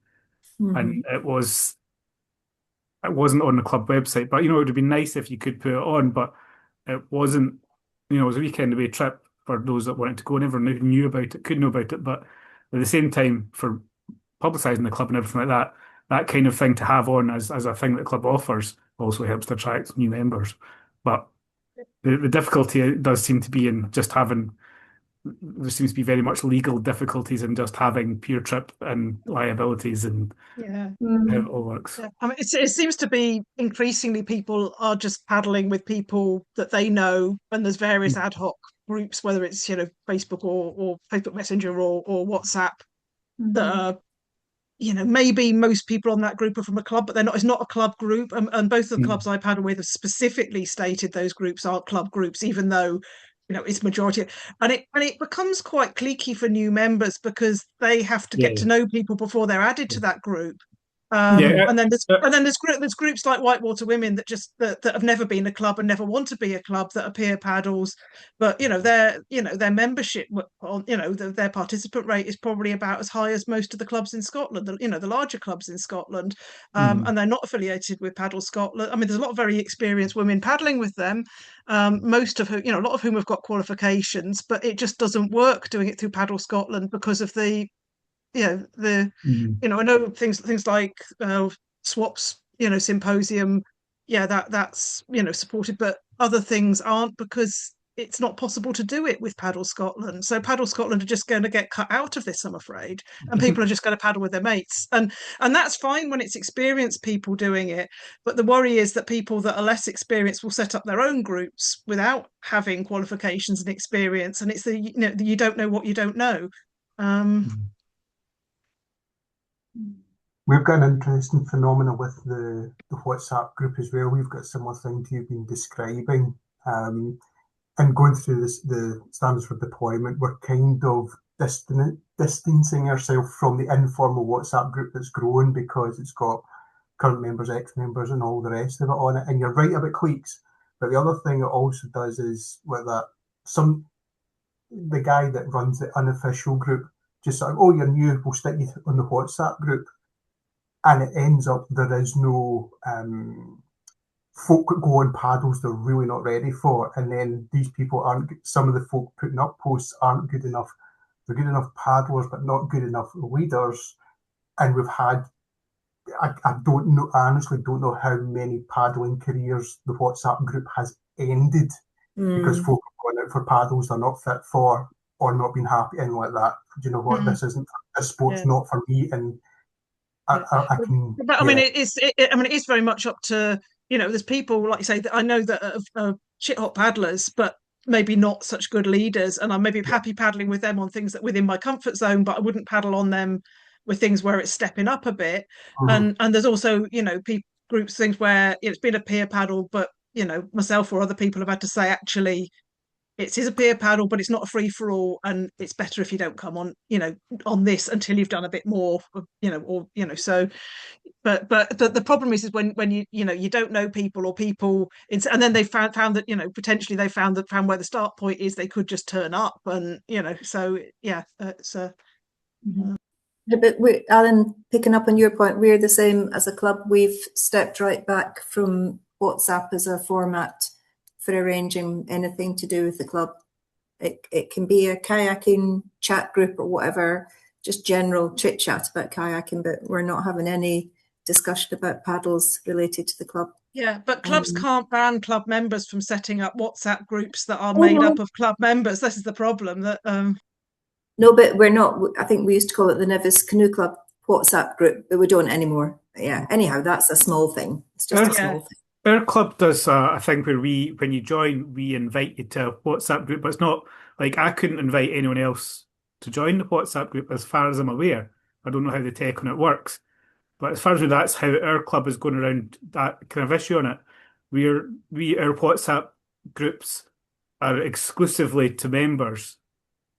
and it wasn't on the club website. But it would have been nice if you could put it on, but it wasn't. It was a weekend away trip for those that wanted to go. Never knew about it, could know about it, but at the same time, for publicising the club and everything like that kind of thing to have on as a thing that the club offers also helps to attract new members. But the difficulty does seem to be in just having. There seems to be very much legal difficulties in just having peer trip and liabilities and Yeah. how it all works. Yeah. I mean, it seems to be increasingly people are just paddling with people that they know, and there's various ad hoc groups, whether it's Facebook or Facebook Messenger or WhatsApp, that are maybe most people on that group are from a club, but they're not. It's not a club group, and both of the clubs I paddle with have specifically stated those groups aren't club groups, even though it's majority. And it becomes quite cliquey for new members because they have to get to know people before they're added to that group. And then there's groups like Whitewater Women that have never been a club and never want to be a club, that are peer paddles, but their membership, their participant rate is probably about as high as most of the clubs in Scotland, the larger clubs in Scotland, and they're not affiliated with Paddle Scotland. I mean, there's a lot of very experienced women paddling with them, most of whom, a lot of whom have got qualifications, but it just doesn't work doing it through Paddle Scotland because of the I know things like swaps, symposium, that's supported, but other things aren't because it's not possible to do it with Paddle Scotland. So Paddle Scotland are just going to get cut out of this, I'm afraid, and people are just going to paddle with their mates, and that's fine when it's experienced people doing it. But the worry is that people that are less experienced will set up their own groups without having qualifications and experience, and it's you don't know what you don't know. We've got an interesting phenomenon with the WhatsApp group as well. We've got similar things you've been describing. And going through the standards for deployment, we're kind of distancing ourselves from the informal WhatsApp group that's growing because it's got current members, ex-members, and all the rest of it on it. And you're right about cliques. But the other thing it also does is with that, the guy that runs the unofficial group just sort of, oh, you're new, we'll stick you on the WhatsApp group. And it ends up there is no folk that go on paddles they're really not ready for. And then these people some of the folk putting up posts aren't good enough. They're good enough paddlers, but not good enough leaders. And we've had, I honestly don't know how many paddling careers the WhatsApp group has ended because folk have gone out for paddles they're not fit for, or not been happy and like that. Do you know what? This sport's not for me, and I can. But I mean, it is very much up to There's people like you say that I know that are shit hot paddlers, but maybe not such good leaders, and I'm maybe happy paddling with them on things that within my comfort zone, but I wouldn't paddle on them with things where it's stepping up a bit. And there's also groups, things where it's been a peer paddle, but myself or other people have had to say, actually, it is a peer paddle, but it's not a free for all, and it's better if you don't come on, on this until you've done a bit more, So, but the problem is when you don't know people or people, and then they found that potentially they found where the start point is, they could just turn up, and so yeah, it's But Alan, picking up on your point, we're the same as a club. We've stepped right back from WhatsApp as a format for arranging anything to do with the club. It can be a kayaking chat group or whatever, just general chit chat about kayaking, but we're not having any discussion about paddles related to the club. Yeah, but clubs can't ban club members from setting up WhatsApp groups that are Oh, made no. up of club members. This is the problem. That No, but we're not. I think we used to call it the Nevis Canoe Club WhatsApp group, but we don't anymore. Yeah. Anyhow, that's a small thing. It's just a small thing. Our club does a thing where when you join, we invite you to a WhatsApp group, but it's not like I couldn't invite anyone else to join the WhatsApp group as far as I'm aware. I don't know how the tech on it works, but as far as that's how our club is going around that kind of issue on it. Our WhatsApp groups are exclusively to members.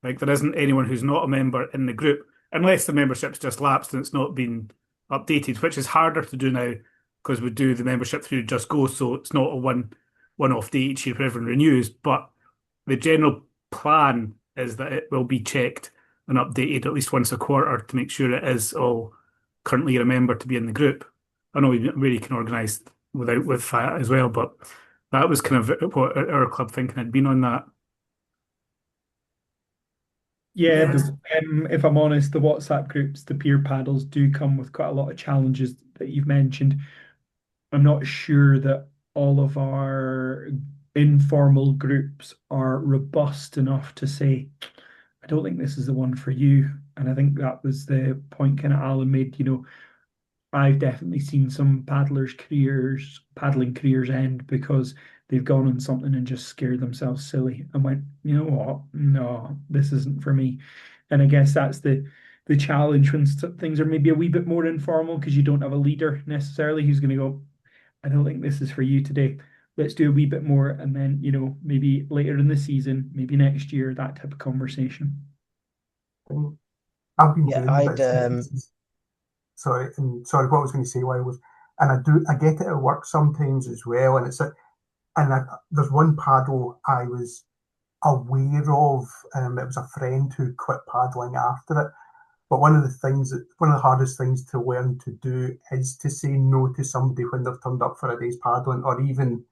Like there isn't anyone who's not a member in the group, unless the membership's just lapsed and it's not been updated, which is harder to do now because we do the membership through Just Go, so it's not a one-off date each year for everyone renews. But the general plan is that it will be checked and updated at least once a quarter to make sure it is all currently a member to be in the group. I know we really can organise with that as well, but that was kind of what our club thinking had been on that. Yeah, if I'm honest, the WhatsApp groups, the peer paddles do come with quite a lot of challenges that you've mentioned. I'm not sure that all of our informal groups are robust enough to say, I don't think this is the one for you. And I think that was the point kind of Alan made, I've definitely seen some paddling careers end because they've gone on something and just scared themselves silly and went, you know what? No, this isn't for me. And I guess that's the challenge when things are maybe a wee bit more informal because you don't have a leader necessarily who's going to go, I don't think this is for you today. Let's do a wee bit more. And then, maybe later in the season, maybe next year, that type of conversation. I've been doing sorry, what I was going to say was, and I get it at work sometimes as well, and there's one paddle I was aware of, it was a friend who quit paddling after it. But one of the hardest things to learn to do is to say no to somebody when they've turned up for a day's paddling, or even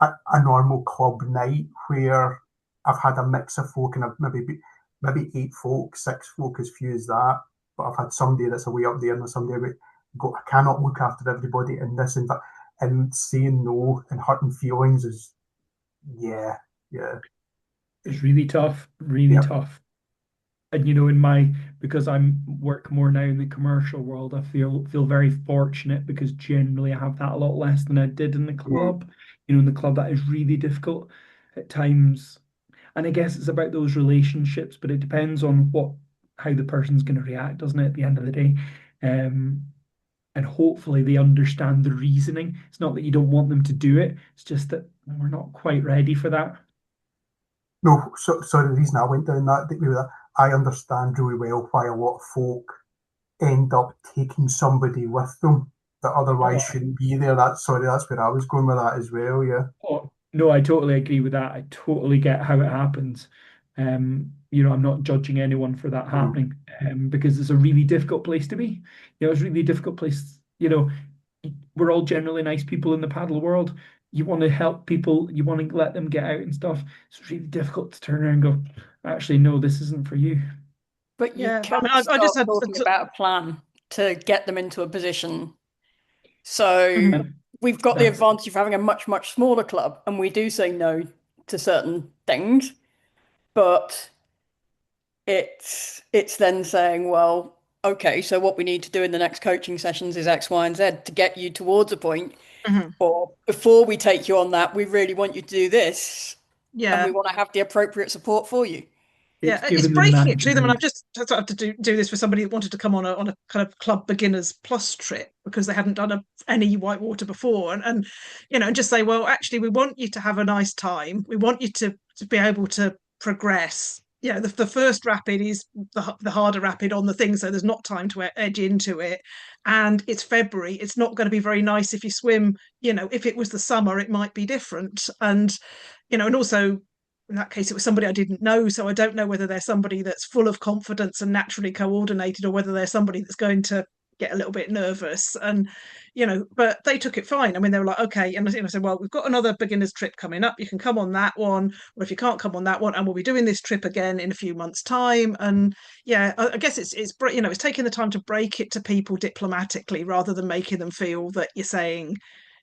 a normal club night where I've had a mix of folk and I've maybe 8 folk, 6 folk, as few as that. But I've had somebody that's away up there and somebody I cannot look after everybody in this and saying no and hurting feelings is It's really tough, really tough. And because I'm work more now in the commercial world, I feel very fortunate because generally I have that a lot less than I did in the club. In the club that is really difficult at times. And I guess it's about those relationships, but it depends on how the person's going to react, doesn't it, at the end of the day? And hopefully they understand the reasoning. It's not that you don't want them to do it, it's just that we're not quite ready for that. No, so the reason I went down that I understand really well why a lot of folk end up taking somebody with them that otherwise shouldn't be there. That's where I was going with that as well, yeah. Oh, no, I totally agree with that. I totally get how it happens. I'm not judging anyone for that happening, because it's a really difficult place to be. It's a really difficult place. We're all generally nice people in the paddle world. You want to help people, you want to let them get out and stuff. It's really difficult to turn around and go, actually, no, this isn't for you. But you can start talking about a plan to get them into a position. So we've got the advantage of having a much, much smaller club, and we do say no to certain things. But it's then saying, well, okay, so what we need to do in the next coaching sessions is X, Y, and Z to get you towards a point. Or before we take you on that, we really want you to do this. Yeah. And we want to have the appropriate support for you. It's breaking it to them. And I've just had to do this for somebody that wanted to come on a kind of club beginners plus trip because they hadn't done any whitewater before, and just say, well, actually, we want you to have a nice time. We want you to be able to progress. The first rapid is the harder rapid on the thing, so there's not time to edge into it. And it's February. It's not going to be very nice if you swim. If it was the summer, it might be different. And and also, in that case, it was somebody I didn't know. So I don't know whether they're somebody that's full of confidence and naturally coordinated, or whether they're somebody that's going to get a little bit nervous. And, but they took it fine. I mean, they were like, okay. And I said, well, we've got another beginner's trip coming up. You can come on that one, or if you can't come on that one, and we'll be doing this trip again in a few months' time. And yeah, I guess it's it's taking the time to break it to people diplomatically, rather than making them feel that you're saying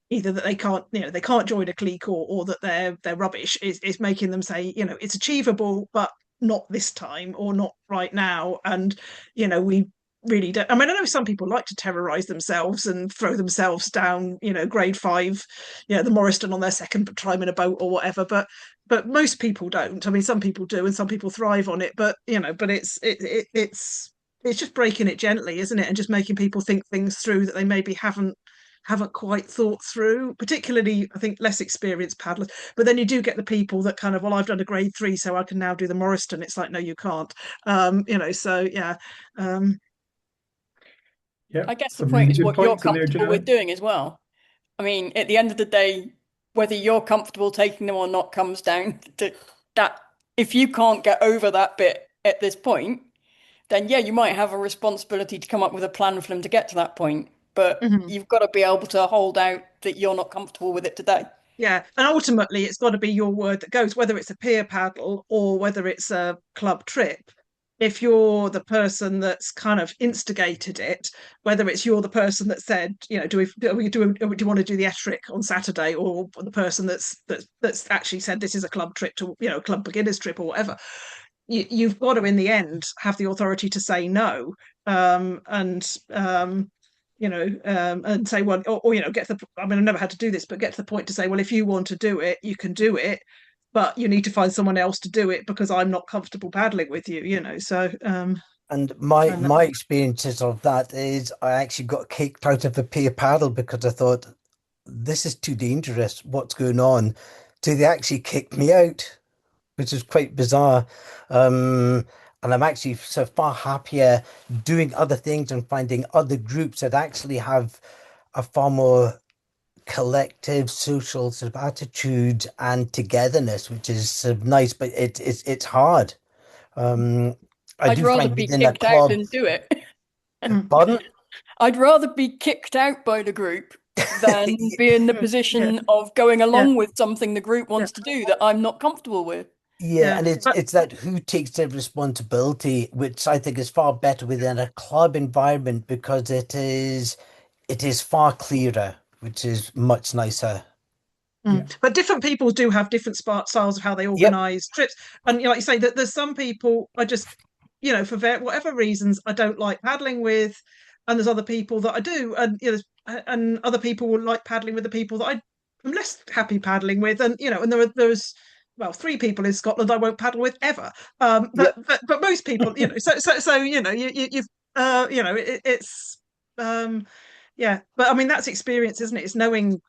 either that they can't join a clique, or that they're rubbish. Is making them say, it's achievable, but not this time, or not right now. And we really don't. I mean, I know some people like to terrorize themselves and throw themselves down, grade 5, the Morriston on their second time in a boat or whatever, but most people don't. I mean, some people do, and some people thrive on it, but it's just breaking it gently, isn't it? And just making people think things through that they maybe haven't quite thought through, particularly I think less experienced paddlers. But then you do get the people that kind of, well, I've done a grade 3, so I can now do the Morriston. It's like, no, you can't. So yeah. Yeah, I guess the some point really is good what you're points in there, comfortable with Janet. doing as well. I mean, at the end of the day, whether you're comfortable taking them or not comes down to that. If you can't get over that bit at this point, then yeah, you might have a responsibility to come up with a plan for them to get to that point. But you've got to be able to hold out that you're not comfortable with it today. Yeah, and ultimately it's got to be your word that goes, whether it's a pier paddle or whether it's a club trip. If you're the person that's kind of instigated it, whether it's you're the person that said, do you want to do the Ettrick on Saturday, or the person that's actually said this is a club trip to, club beginners trip or whatever, you've got to in the end have the authority to say no, and say, well, or get the. I mean, I've never had to do this, but get to the point to say, well, if you want to do it, you can do it, but you need to find someone else to do it because I'm not comfortable paddling with you. So. And my experiences of that is I actually got kicked out of the pier paddle because I thought this is too dangerous. What's going on? So they actually kicked me out, which is quite bizarre. And I'm actually so far happier doing other things and finding other groups that actually have a far more collective social sort of attitude and togetherness, which is sort of nice, but it's hard. I'd do rather find be within a kicked out club. than do it. Pardon? I'd rather be kicked out by the group than be in the position of going along with something the group wants to do that I'm not comfortable with. Yeah, and it's that who takes the responsibility, which I think is far better within a club environment because it is far clearer, which is much nicer. But different people do have different styles of how they organise trips, and like you say, that there's some people I just, for whatever reasons I don't like paddling with, and there's other people that I do, and and other people will like paddling with the people that I'm less happy paddling with, and and there's well 3 people in Scotland I won't paddle with ever, but most people, so you've it's yeah, but I mean that's experience, isn't it? It's knowing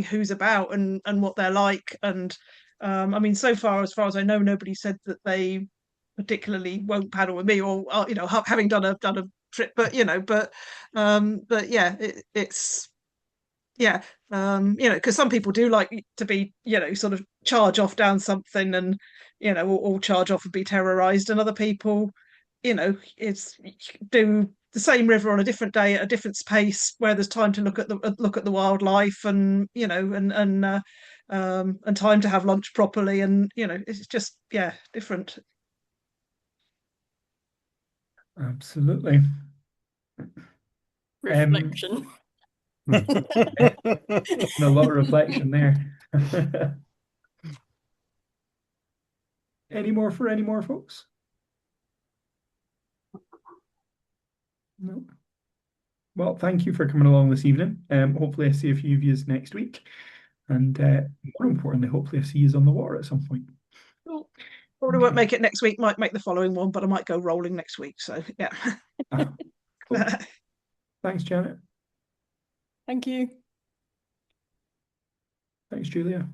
who's about and what they're like, and I mean so far as I know, nobody said that they particularly won't paddle with me, or having done a trip, but yeah, it's yeah, because some people do like to be sort of charge off down something, and or charge off and be terrorized, and other people it's do the same river on a different day at a different pace, where there's time to look at the wildlife, and and time to have lunch properly, and it's just different. Absolutely. Reflection. A lot of reflection there. Any more, folks? No. Well, thank you for coming along this evening. Hopefully I see a few of you next week, and more importantly, hopefully I see you on the water at some point. Cool. Probably won't make it next week. Might make the following one, but I might go rolling next week. So yeah. Cool. Thanks, Janet. Thank you. Thanks, Julia.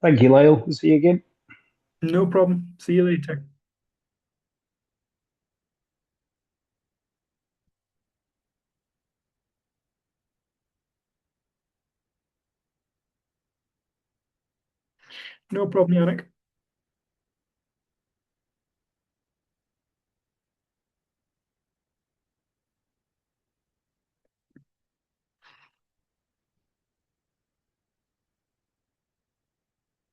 Thank you, Lyle. We'll see you again. No problem. See you later. No problem, Yannick.